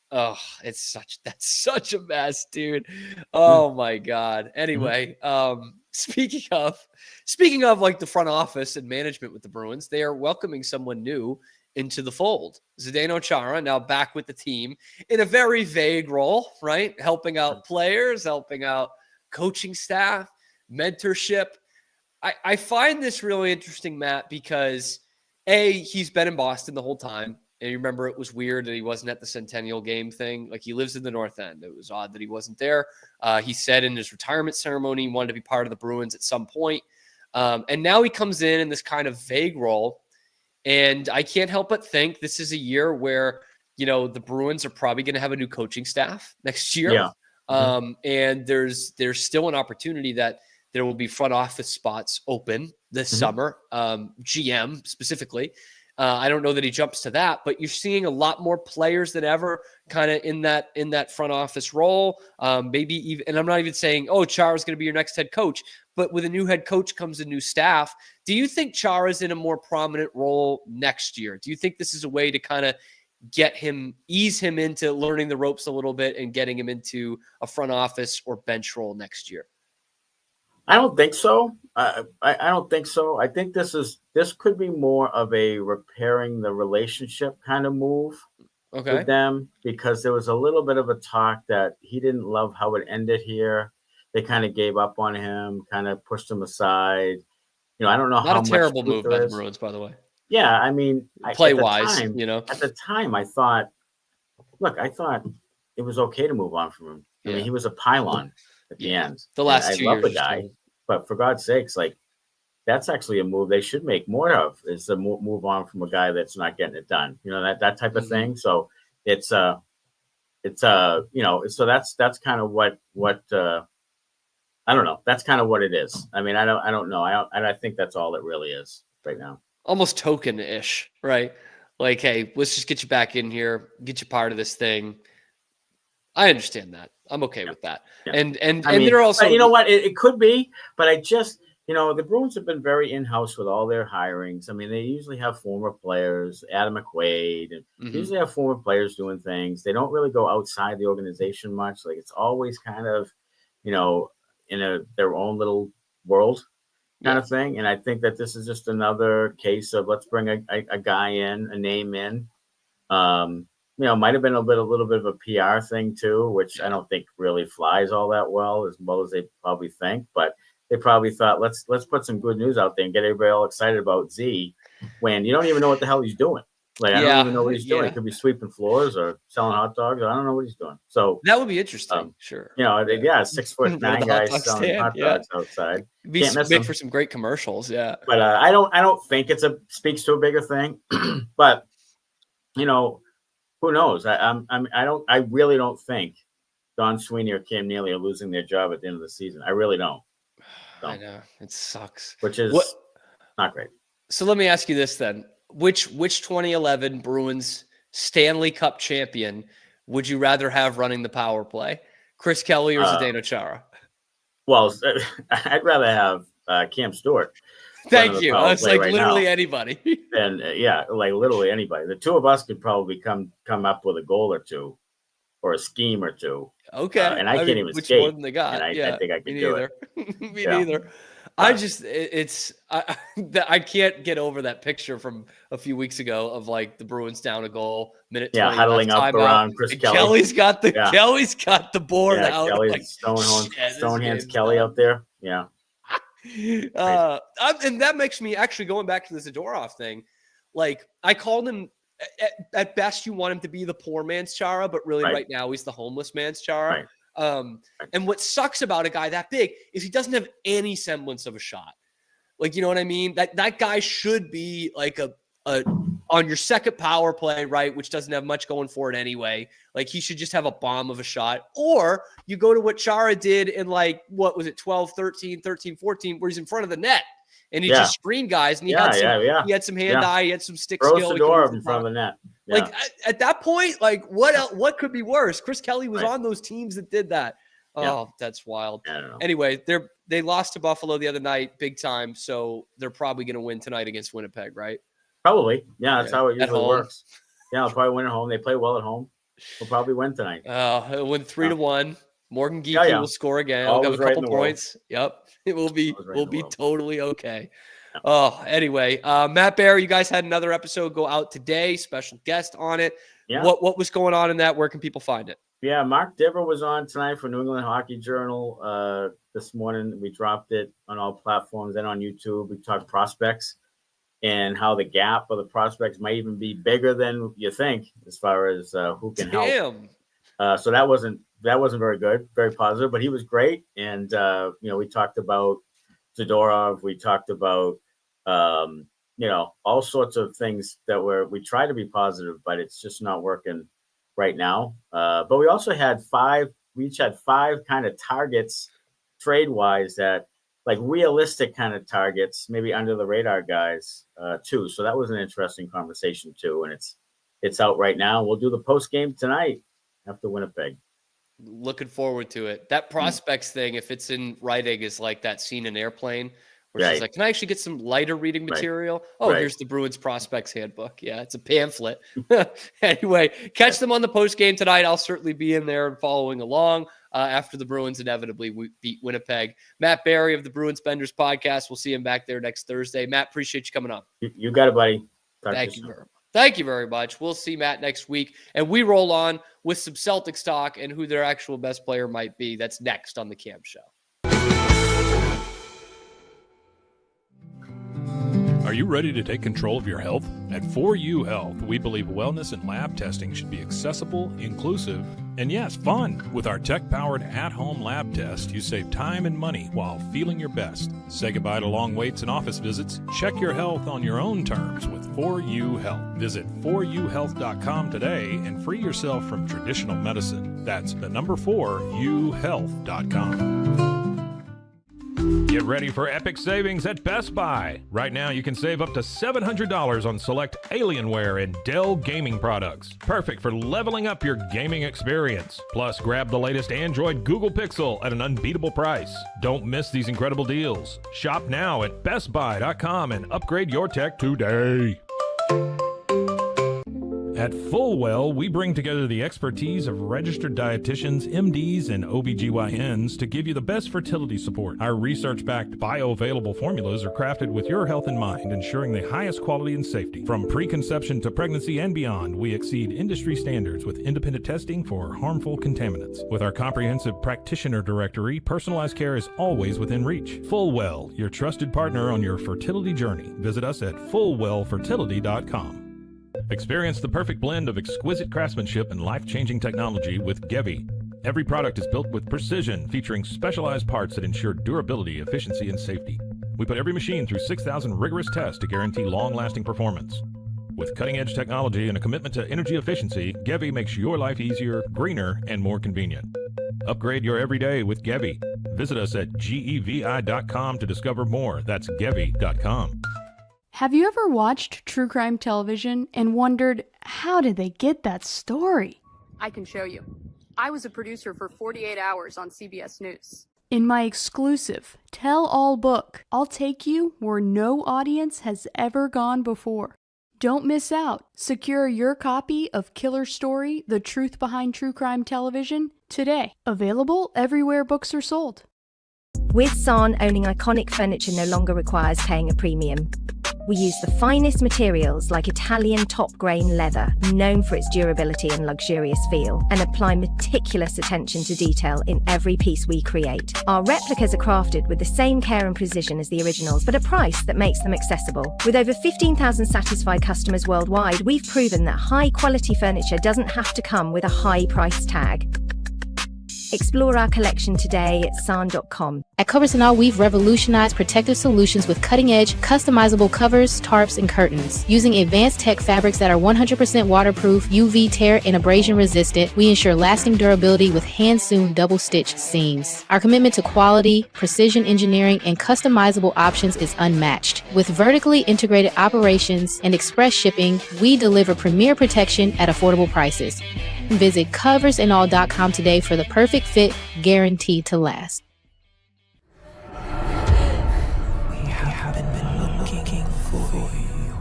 That's such a mess, dude. Oh my God. Anyway, speaking of like the front office and management with the Bruins, they are welcoming someone new into the fold. Zdeno Chara now back with the team in a very vague role, right? Helping out players, helping out coaching staff, mentorship. I find this really interesting, Matt, because he's been in Boston the whole time. And you remember it was weird that he wasn't at the Centennial game thing. Like he lives in the North End. It was odd that he wasn't there. He said in his retirement ceremony he wanted to be part of the Bruins at some point. And now he comes in this kind of vague role. And I can't help but think this is a year where, the Bruins are probably going to have a new coaching staff next year. Yeah. And there's still an opportunity that there will be front office spots open this summer, GM specifically. I don't know that he jumps to that, but you're seeing a lot more players than ever kind of in that front office role. Maybe even, and I'm not even saying, oh, Chara's going to be your next head coach, but with a new head coach comes a new staff. Do you think Chara's in a more prominent role next year? Do you think this is a way to kind of ease him into learning the ropes a little bit and getting him into a front office or bench role next year? I don't think so. I don't think so. I think this could be more of a repairing the relationship kind of move with them, because there was a little bit of a talk that he didn't love how it ended here. They kind of gave up on him, kind of pushed him aside. I don't know how much. Not a terrible move by the Bruins, by the way. Yeah, I mean, play-wise, at the time, I thought it was okay to move on from him. I mean, he was a pylon at the end. The last 2 years. I love the guy, but for God's sakes, that's actually a move they should make more of, is to move on from a guy that's not getting it done. That type of thing. So it's so that's kind of what I don't know. That's kind of what it is. I mean, I don't know. I think that's all it really is right now. Almost token-ish, right? Like, hey, let's just get you back in here, get you part of this thing. I understand that. I'm okay with that. Yeah. And they're also, you know what? It could be, but I just, the Bruins have been very in-house with all their hirings. I mean, they usually have former players, Adam McQuaid, and usually have former players doing things. They don't really go outside the organization much. Like, it's always kind of, in their own little world kind of thing. And I think that this is just another case of, let's bring a guy in, a name in. Might have been a little bit of a PR thing too, which I don't think really flies all that well as they probably think. But they probably thought, let's put some good news out there and get everybody all excited about Z, when you don't even know what the hell he's doing. Like, I don't even know what he's doing. He could be sweeping floors or selling hot dogs. I don't know what he's doing. So that would be interesting. Sure. 6'9" guy selling hot dogs outside. Can't miss him for some great commercials. Yeah. But I don't think speaks to a bigger thing. But who knows? I really don't think Don Sweeney or Cam Neely are losing their job at the end of the season. I really don't. I know, it sucks. Which is not great. So let me ask you this then. Which 2011 Bruins Stanley Cup champion would you rather have running the power play? Chris Kelly or Zdeno Chara? Well, I'd rather have Cam Stewart. Thank you. It's like literally anybody. And literally anybody. The two of us could probably come up with a goal or two or a scheme or two. Okay. And I can't even skate. More than they got. And I think I can do it. Me neither. I just, I can't get over that picture from a few weeks ago of like the Bruins down a goal, minute 20 huddling up around Chris Kelly. Kelly's got the board out. Kelly, like, Stonehands Kelly out there. Yeah. And that makes me actually, going back to the Zadorov thing, like, I called him at best you want him to be the poor man's Chara, but really right now he's the homeless man's Chara. Right. And what sucks about a guy that big is he doesn't have any semblance of a shot. Like, you know what I mean? That guy should be like a on your second power play, right? Which doesn't have much going for it anyway. Like, he should just have a bomb of a shot. Or you go to what Chara did in, like, what was it, 12, 13, 14, where he's in front of the net. And he just screened guys, and he had some hand eye, he had some stick skill. Throws the door in front of the net. Yeah. Like, at that point, like, what could be worse? Chris Kelly was on those teams that did that. Oh, that's wild. I don't know. Anyway, they lost to Buffalo the other night, big time, so they're probably going to win tonight against Winnipeg, right? Probably. Yeah, that's how it usually works. Yeah, they'll probably win at home. They play well at home. We'll probably win tonight. It'll win 3-1. Morgan Geekie will score again. He'll have a couple points. Yep. It will be totally okay. Yeah. Oh, anyway, Matt Bear, you guys had another episode go out today. Special guest on it. Yeah. What was going on in that? Where can people find it? Yeah, Mark Dever was on tonight for New England Hockey Journal this morning. We dropped it on all platforms and on YouTube. We talked prospects and how the gap of the prospects might even be bigger than you think as far as who can help. So that wasn't very good, very positive, but he was great. And, we talked about Zadorov. We talked about, all sorts of things we try to be positive, but it's just not working right now. But we also had we each had five kind of targets trade wise that like realistic kind of targets, maybe under the radar guys too. So that was an interesting conversation too. And it's out right now. We'll do the post game tonight after Winnipeg. Looking forward to it. That prospects thing, if it's in writing, is like that scene in Airplane where she's like, can I actually get some lighter reading material? Oh, here's the Bruins prospects handbook. Yeah, it's a pamphlet. Anyway, catch them on the post game tonight. I'll certainly be in there and following along after the Bruins inevitably beat Winnipeg. Matt Barry of the Bruins Benders podcast. We'll see him back there next Thursday. Matt, appreciate you coming on. You got it, buddy. Thank you very much. Thank you very much. We'll see Matt next week. And we roll on with some Celtics talk and who their actual best player might be. That's next on the Cam Show. Are you ready to take control of your health? At 4U Health, we believe wellness and lab testing should be accessible, inclusive, and yes, fun. With our tech-powered at-home lab test, you save time and money while feeling your best. Say goodbye to long waits and office visits. Check your health on your own terms with 4U Health. Visit 4uhealth.com today and free yourself from traditional medicine. That's the number 4uhealth.com. Get ready for epic savings at Best Buy. Right now, you can save up to $700 on select Alienware and Dell gaming products. Perfect for leveling up your gaming experience. Plus, grab the latest Android Google Pixel at an unbeatable price. Don't miss these incredible deals. Shop now at bestbuy.com and upgrade your tech today. At Fullwell, we bring together the expertise of registered dietitians, MDs, and OBGYNs to give you the best fertility support. Our research-backed bioavailable formulas are crafted with your health in mind, ensuring the highest quality and safety. From preconception to pregnancy and beyond, we exceed industry standards with independent testing for harmful contaminants. With our comprehensive practitioner directory, personalized care is always within reach. Fullwell, your trusted partner on your fertility journey. Visit us at fullwellfertility.com. Experience the perfect blend of exquisite craftsmanship and life-changing technology with Gevi. Every product is built with precision, featuring specialized parts that ensure durability, efficiency, and safety. We put every machine through 6,000 rigorous tests to guarantee long-lasting performance. With cutting-edge technology and a commitment to energy efficiency, Gevi makes your life easier, greener, and more convenient. Upgrade your everyday with Gevi. Visit us at gevi.com to discover more. That's gevi.com. Have you ever watched true crime television and wondered, how did they get that story? I can show you. I was a producer for 48 Hours on CBS News. In my exclusive tell-all book, I'll take you where no audience has ever gone before. Don't miss out. Secure your copy of Killer Story: The Truth Behind True Crime Television today. Available everywhere books are sold. With San, owning iconic furniture no longer requires paying a premium. We use the finest materials like Italian top-grain leather, known for its durability and luxurious feel, and apply meticulous attention to detail in every piece we create. Our replicas are crafted with the same care and precision as the originals, but at a price that makes them accessible. With over 15,000 satisfied customers worldwide, we've proven that high-quality furniture doesn't have to come with a high price tag. Explore our collection today at san.com. At Covers & All, we've revolutionized protective solutions with cutting-edge, customizable covers, tarps, and curtains. Using advanced tech fabrics that are 100% waterproof, UV tear, and abrasion resistant, we ensure lasting durability with hand-sewn double-stitch seams. Our commitment to quality, precision engineering, and customizable options is unmatched. With vertically integrated operations and express shipping, we deliver premier protection at affordable prices. Visit coversandall.com today for the perfect fit, guaranteed to last. We have been looking for you.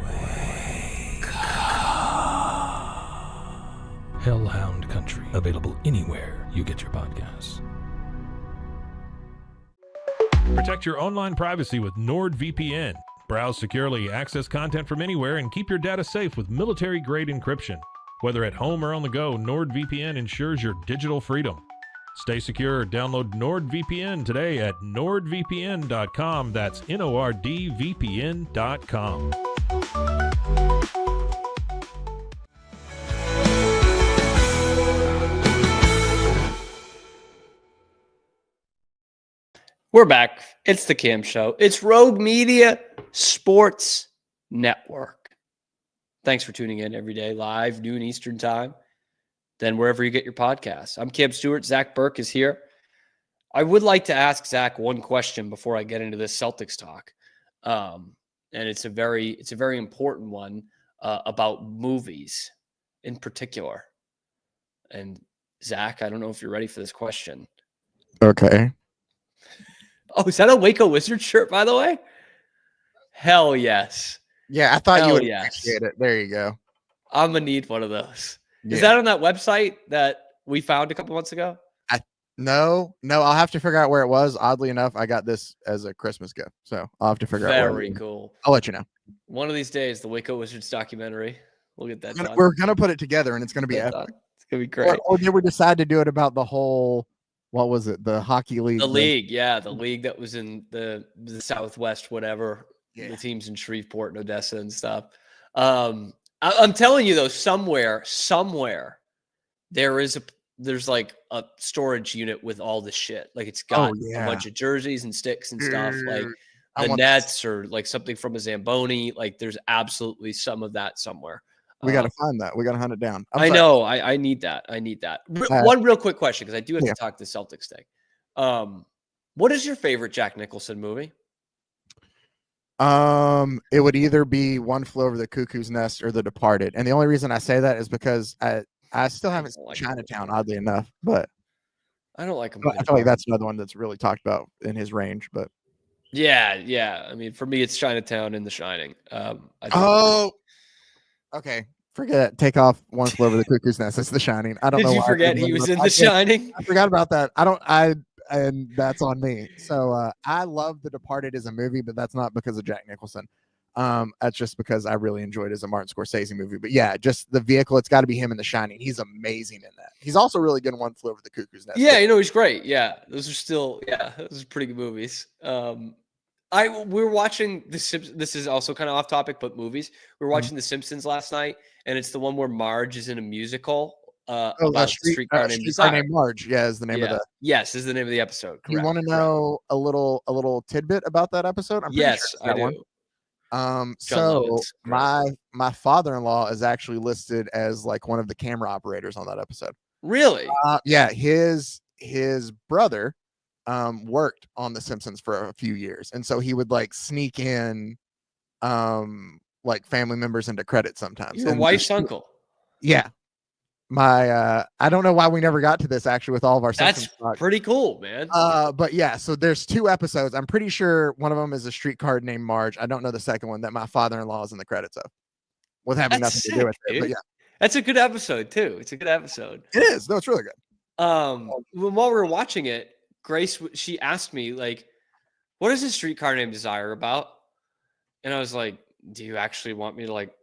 Wake up. Hellhound Country, available anywhere you get your podcasts. Protect your online privacy with NordVPN. Browse securely, access content from anywhere, and keep your data safe with military-grade encryption. Whether at home or on the go, NordVPN ensures your digital freedom. Stay secure. Download NordVPN today at nordvpn.com. That's NORDVPN.com. We're back. It's the Cam Show. It's Rogue Media Sports Network. Thanks for tuning in every day, live, noon Eastern time, then wherever you get your podcasts. I'm Cam Stewart. Zach Burke is here. I would like to ask Zach one question before I get into this Celtics talk. And it's a very important one about movies in particular. And Zach, I don't know if you're ready for this question. Okay. Oh, is that a Waco Wizard shirt, by the way? Hell yes. Yeah, I thought you would yes. appreciate it. There you go. I'm gonna need one of those. Yeah. Is that on that website that we found a couple months ago? No, I'll have to figure out where it was. Oddly enough, I got this as a Christmas gift, so I'll have to figure out. Very cool. I'll let you know. One of these days, the Waco Wizards documentary. We'll get that done. We're gonna put it together, and it's gonna be epic. It's gonna be great. Or did we decide to do it about the whole? What was it? The hockey league. The league, yeah, the league that was in the Southwest, whatever. Yeah. The teams in Shreveport and Odessa and stuff. I'm telling you though, somewhere there's like a storage unit with all this shit. Like it's got a bunch of jerseys and sticks and stuff, like the Nets or like something from a Zamboni. Like there's absolutely some of that somewhere. We got to find that. We got to hunt it down. I know. I need that. One real quick question, because I do have to talk the Celtics thing. What is your favorite Jack Nicholson movie? It would either be One Flew Over the Cuckoo's Nest or The Departed. And the only reason I say that is because I still haven't seen Chinatown, oddly enough, but I don't like him. I feel like that's another one that's really talked about in his range, but yeah. I mean, for me, it's Chinatown and The Shining. Okay. Forget it. Take off One Flew Over the Cuckoo's Nest. It's The Shining. I don't know. Did you forget he was in The Shining? I forgot about that. And that's on me. So I love The Departed as a movie, but that's not because of Jack Nicholson. That's just because I really enjoyed it as a Martin Scorsese movie. But yeah, just the vehicle, it's got to be him in The Shining. He's amazing in that. He's also really good in One Flew Over the Cuckoo's Nest. Yeah, he's great. Yeah, those are pretty good movies. We're watching this is also kind of off topic, but movies. We were watching The Simpsons last night, and it's the one where Marge is in a musical. About Streetcar Named Marge. Yeah, is the name of the. Yes, is the name of the episode. Correct. You want to know a little tidbit about that episode? Yes, I do. So my father-in-law is actually listed as like one of the camera operators on that episode. Really? Yeah, his brother worked on The Simpsons for a few years, and so he would like sneak in like family members into credits sometimes. Your wife's uncle. Yeah. I don't know why we never got to this actually with all of our That's pretty cool, man. But yeah, so there's 2 episodes. I'm pretty sure one of them is a streetcar named Marge. I don't know the second one that my father-in-law is in the credits of, with having nothing to do with it. But yeah, that's a good episode too. It's a good episode. It is. No, it's really good. While we were watching it, Grace, she asked me like, "What is this Streetcar Named Desire about?" And I was like, "Do you actually want me to like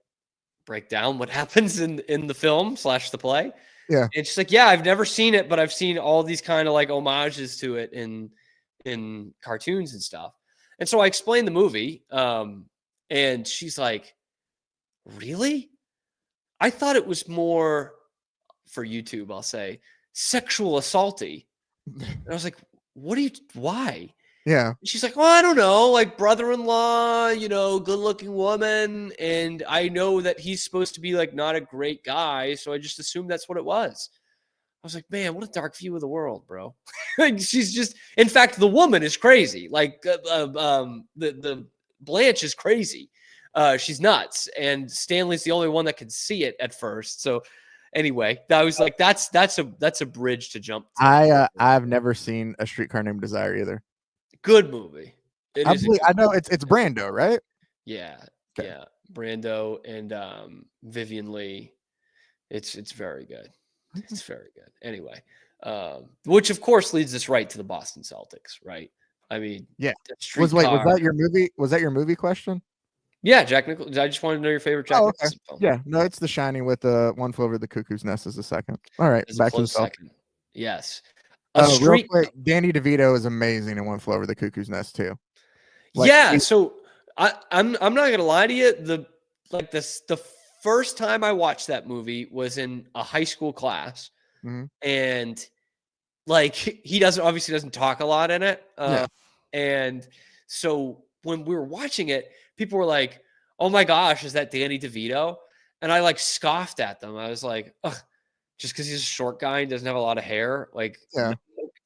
break down what happens in the film / the play?" Yeah. And she's like, "Yeah, I've never seen it, but I've seen all these kind of like homages to it in cartoons and stuff." And so I explained the movie, and she's like, "Really? I thought it was more for YouTube, I'll say, sexual assaulty." And I was like, why?" Yeah. She's like, "Well, I don't know, like brother-in-law, good looking woman. And I know that he's supposed to be like not a great guy. So I just assumed that's what it was." I was like, man, what a dark view of the world, bro. Like she's just, in fact, the woman is crazy. Like the Blanche is crazy. She's nuts. And Stanley's the only one that can see it at first. So anyway, I was like, that's a bridge to jump to. I've never seen A Streetcar Named Desire either. Good movie. I know it's Brando, right? Yeah. Okay. Yeah. Brando and Vivian Lee. It's very good. It's very good. Anyway, which of course leads us right to the Boston Celtics, right? I mean, yeah. Was that your movie? Was that your movie question? Yeah, Jack Nicholson. I just wanted to know your favorite Jack Nicholson film. Yeah, no, it's The Shining with One Flew Over the Cuckoo's Nest is the second. All right, back to the second. Yes. Real quick, Danny DeVito is amazing in One Flew Over the Cuckoo's Nest too. So I'm not gonna lie to you. The first time I watched that movie was in a high school class, and like he obviously doesn't talk a lot in it. And so when we were watching it, people were like, "Oh my gosh, is that Danny DeVito?" And I like scoffed at them. I was like, "Ugh, just because he's a short guy and doesn't have a lot of hair, like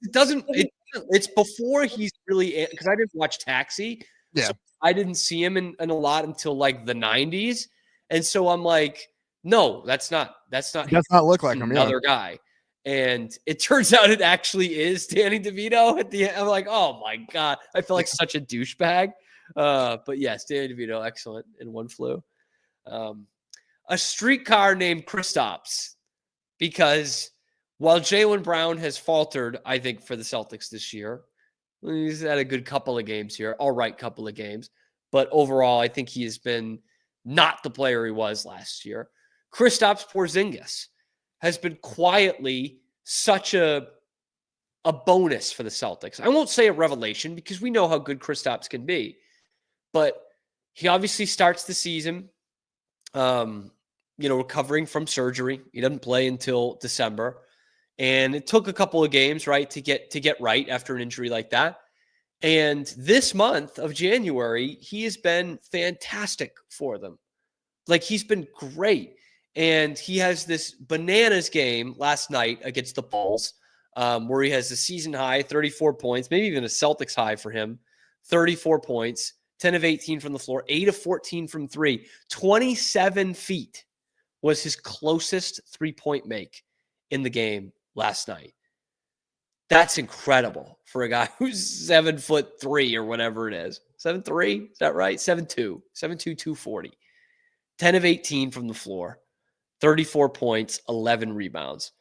it It's before he's really, because I didn't watch Taxi. Yeah. So I didn't see him in a lot until like the 90s. And so I'm like, no, that's not Does not look like him. another guy. And it turns out it actually is Danny DeVito at the end. I'm like, oh my God. I feel like such a douchebag. But yes, Danny DeVito, excellent in One Flew. A streetcar named Kristaps, because while Jaylen Brown has faltered, I think, for the Celtics this year, he's had a good couple of games here, all right couple of games. But overall, I think he has been not the player he was last year. Kristaps Porzingis has been quietly such a bonus for the Celtics. I won't say a revelation because we know how good Kristaps can be, but he obviously starts the season, recovering from surgery. He doesn't play until December, and it took a couple of games, right, to get right after an injury like that. And this month of January, he has been fantastic for them. Like, he's been great. And he has this bananas game last night against the Bulls, where he has a season high, 34 points, maybe even a Celtics high for him, 34 points, 10 of 18 from the floor, 8 of 14 from three, 27 feet was his closest three-point make in the game last night. That's incredible for a guy who's 7'3" or whatever it is. 7'3", is that right? 7'2", 240. 10 of 18 from the floor, 34 points, 11 rebounds.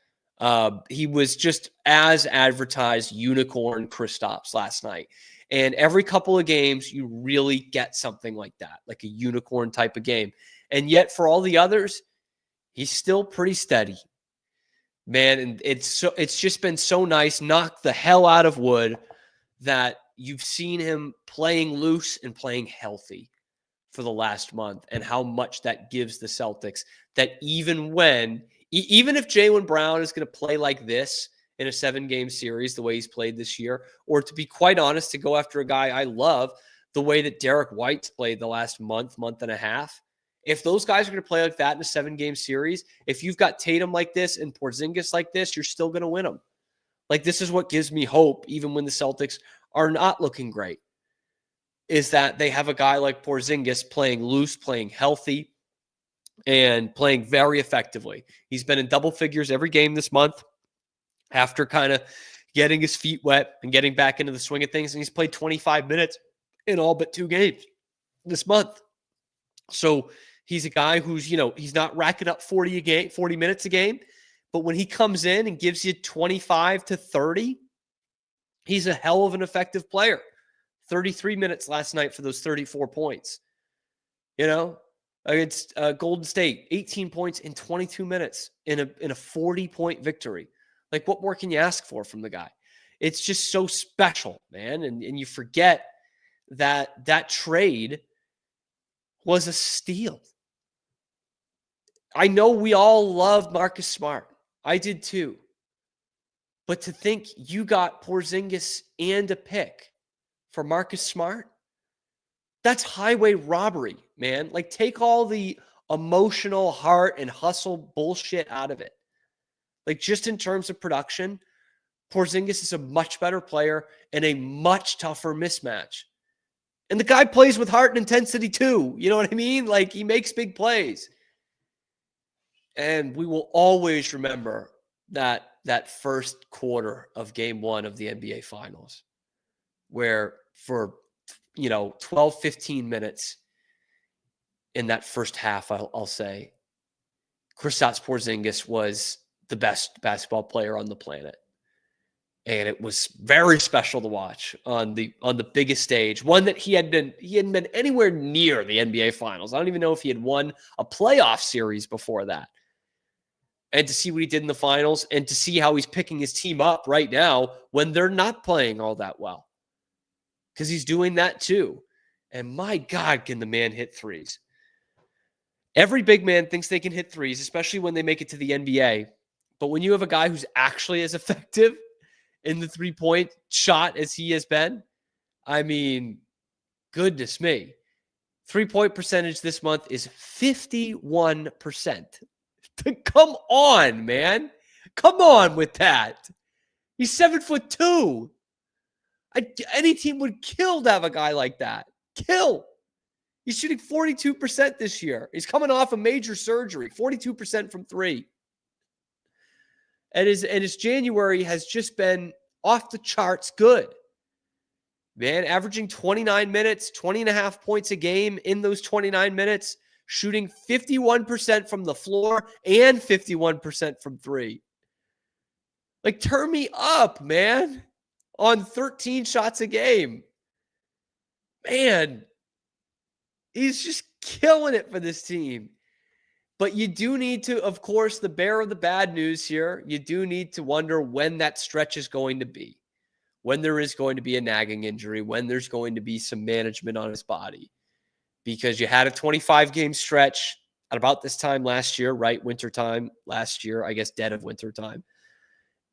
He was just as advertised unicorn Kristaps last night. And every couple of games, you really get something like that, like a unicorn type of game. And yet for all the others, he's still pretty steady. Man, and it's just been so nice, knock the hell out of wood, that you've seen him playing loose and playing healthy for the last month, and how much that gives the Celtics, that even if Jaylen Brown is going to play like this in a 7-game series, the way he's played this year, or to be quite honest, to go after a guy I love, the way that Derek White's played the last month and a half, if those guys are going to play like that in a 7-game series, if you've got Tatum like this and Porzingis like this, you're still going to win them. Like, this is what gives me hope, even when the Celtics are not looking great, is that they have a guy like Porzingis playing loose, playing healthy, and playing very effectively. He's been in double figures every game this month after kind of getting his feet wet and getting back into the swing of things. And he's played 25 minutes in all but 2 games this month. So he's a guy who's, he's not racking up 40 minutes a game, but when he comes in and gives you 25 to 30, he's a hell of an effective player. 33 minutes last night for those 34 points. Against Golden State, 18 points in 22 minutes in a 40-point victory. Like, what more can you ask for from the guy? It's just so special, man. And you forget that trade was a steal. I know we all love Marcus Smart. I did too. But to think you got Porzingis and a pick for Marcus Smart, that's highway robbery, man. Like, take all the emotional heart and hustle bullshit out of it. Like, just in terms of production, Porzingis is a much better player and a much tougher mismatch. And the guy plays with heart and intensity too. You know what I mean? Like, he makes big plays. And we will always remember that first quarter of game 1 of the NBA Finals, where for 12, 15 minutes in that first half, I'll say, Kristaps Porzingis was the best basketball player on the planet. And it was very special to watch on the biggest stage, one that he hadn't been anywhere near the NBA Finals. I don't even know if he had won a playoff series before that. And to see what he did in the finals, and to see how he's picking his team up right now when they're not playing all that well, because he's doing that too. And my God, can the man hit threes? Every big man thinks they can hit threes, especially when they make it to the NBA. But when you have a guy who's actually as effective in the 3-point shot as he has been, I mean, goodness me. 3-point percentage this month is 51%. Come on, man. Come on with that. He's 7'2". Any team would kill to have a guy like that. Kill. He's shooting 42% this year. He's coming off a major surgery, 42% from three. And his January has just been off the charts good. Man, averaging 29 minutes, 20 and a half points a game in those 29 minutes, shooting 51% from the floor and 51% from three. Like, turn me up, man, on 13 shots a game. Man, he's just killing it for this team. But you do need to, of course, the bearer of the bad news here, you do need to wonder when that stretch is going to be, when there is going to be a nagging injury, when there's going to be some management on his body. Because you had a 25-game stretch at about this time last year, right? Wintertime last year, I guess dead of wintertime.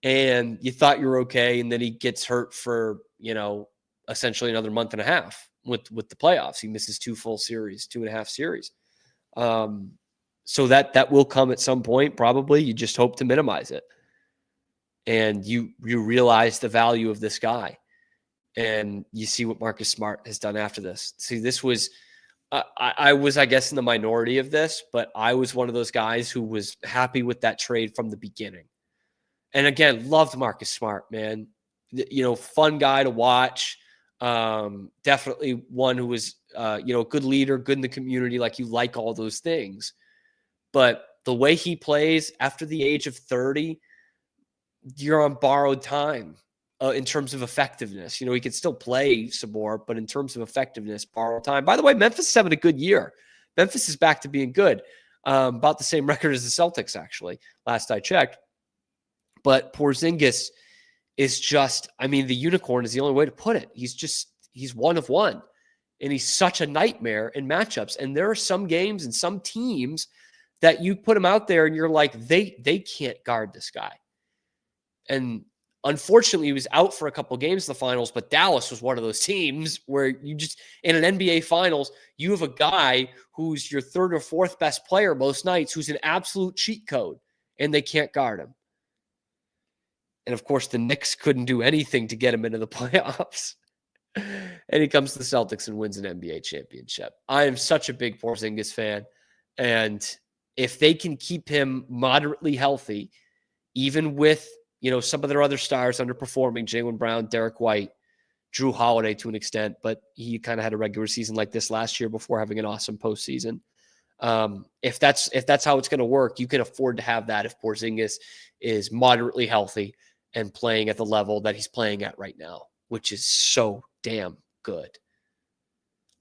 And you thought you were okay, and then he gets hurt for, essentially another month and a half with the playoffs. He misses 2.5 series. So that will come at some point, probably. You just hope to minimize it. And you realize the value of this guy. And you see what Marcus Smart has done after this. See, this was, I was, I guess, in the minority of this, but I was one of those guys who was happy with that trade from the beginning. And again, loved Marcus Smart, man. Fun guy to watch. Definitely one who was, good leader, good in the community. Like, you like all those things. But the way he plays after the age of 30, you're on borrowed time in terms of effectiveness. He could still play some more, but in terms of effectiveness, borrowed time. By the way, Memphis is having a good year. Memphis is back to being good. About the same record as the Celtics, actually, last I checked. But Porzingis is just, the unicorn is the only way to put it. He's one of one. And he's such a nightmare in matchups. And there are some games and some teams that you put him out there and you're like, they can't guard this guy. And unfortunately, he was out for a couple of games in the finals, but Dallas was one of those teams where you just, in an NBA finals, you have a guy who's your third or fourth best player most nights, who's an absolute cheat code, and they can't guard him. And of course, the Knicks couldn't do anything to get him into the playoffs. And he comes to the Celtics and wins an NBA championship. I am such a big Porzingis fan. And if they can keep him moderately healthy, even with, some of their other stars underperforming, Jaylen Brown, Derek White, Drew Holiday to an extent, but he kind of had a regular season like this last year before having an awesome postseason. If that's how it's going to work, you can afford to have that if Porzingis is moderately healthy and playing at the level that he's playing at right now, which is so damn good.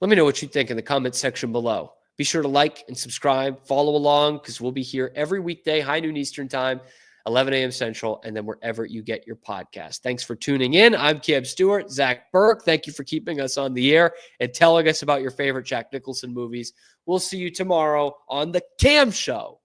Let me know what you think in the comments section below. Be sure to like and subscribe, follow along, because we'll be here every weekday, high noon Eastern time, 11 a.m. Central, and then wherever you get your podcast. Thanks for tuning in. I'm Cam Stewart. Zach Burke, thank you for keeping us on the air and telling us about your favorite Jack Nicholson movies. We'll see you tomorrow on The Cam Show.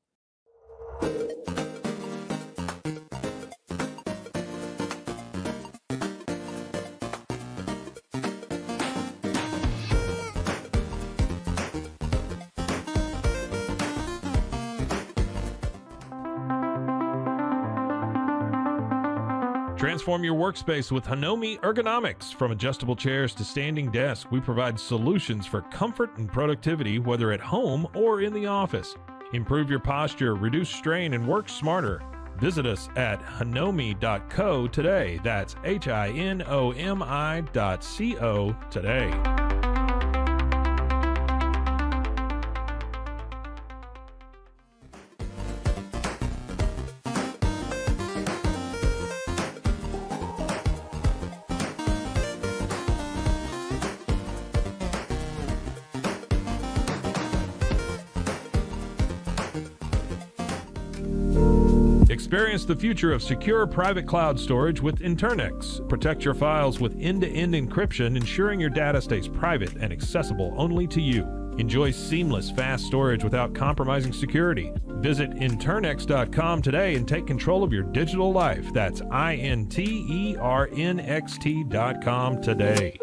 Transform your workspace with Hanomi Ergonomics. From adjustable chairs to standing desks, we provide solutions for comfort and productivity, whether at home or in the office. Improve your posture, reduce strain, and work smarter. Visit us at hanomi.co today. That's HINOMI.co today. Experience the future of secure private cloud storage with Internex. Protect your files with end-to-end encryption, ensuring your data stays private and accessible only to you. Enjoy seamless, fast storage without compromising security. Visit Internex.com today and take control of your digital life. That's INTERNXT.com today.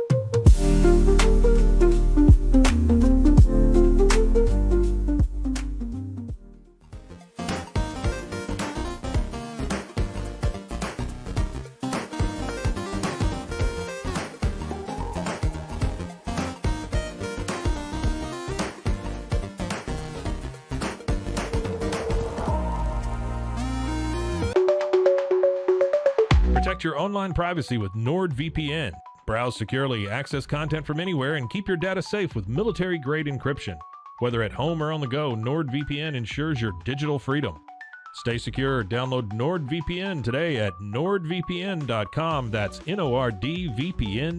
Protect your online privacy with NordVPN. Browse securely, access content from anywhere, and keep your data safe with military-grade encryption. Whether at home or on the go, NordVPN ensures your digital freedom. Stay secure. Download NordVPN today at nordvpn.com. That's NORDVPN.com.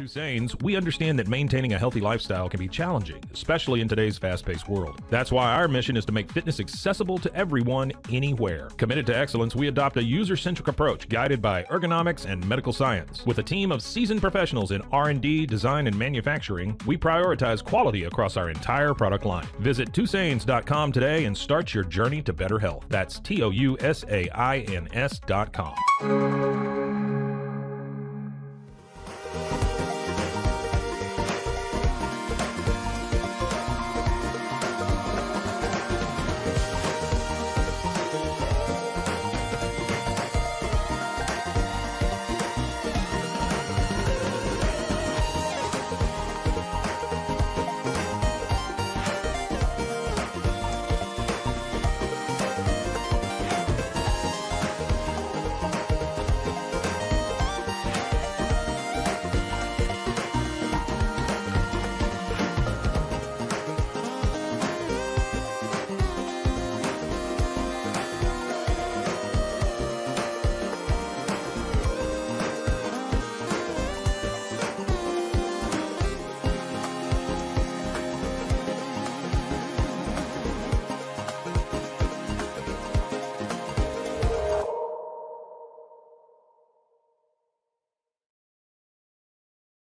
Tusains, we understand that maintaining a healthy lifestyle can be challenging, especially in today's fast-paced world. That's why our mission is to make fitness accessible to everyone, anywhere. Committed to excellence, we adopt a user-centric approach guided by ergonomics and medical science. With a team of seasoned professionals in R&D, design, and manufacturing, we prioritize quality across our entire product line. Visit Tusains.com today and start your journey to better health. That's TOUSAINS.com.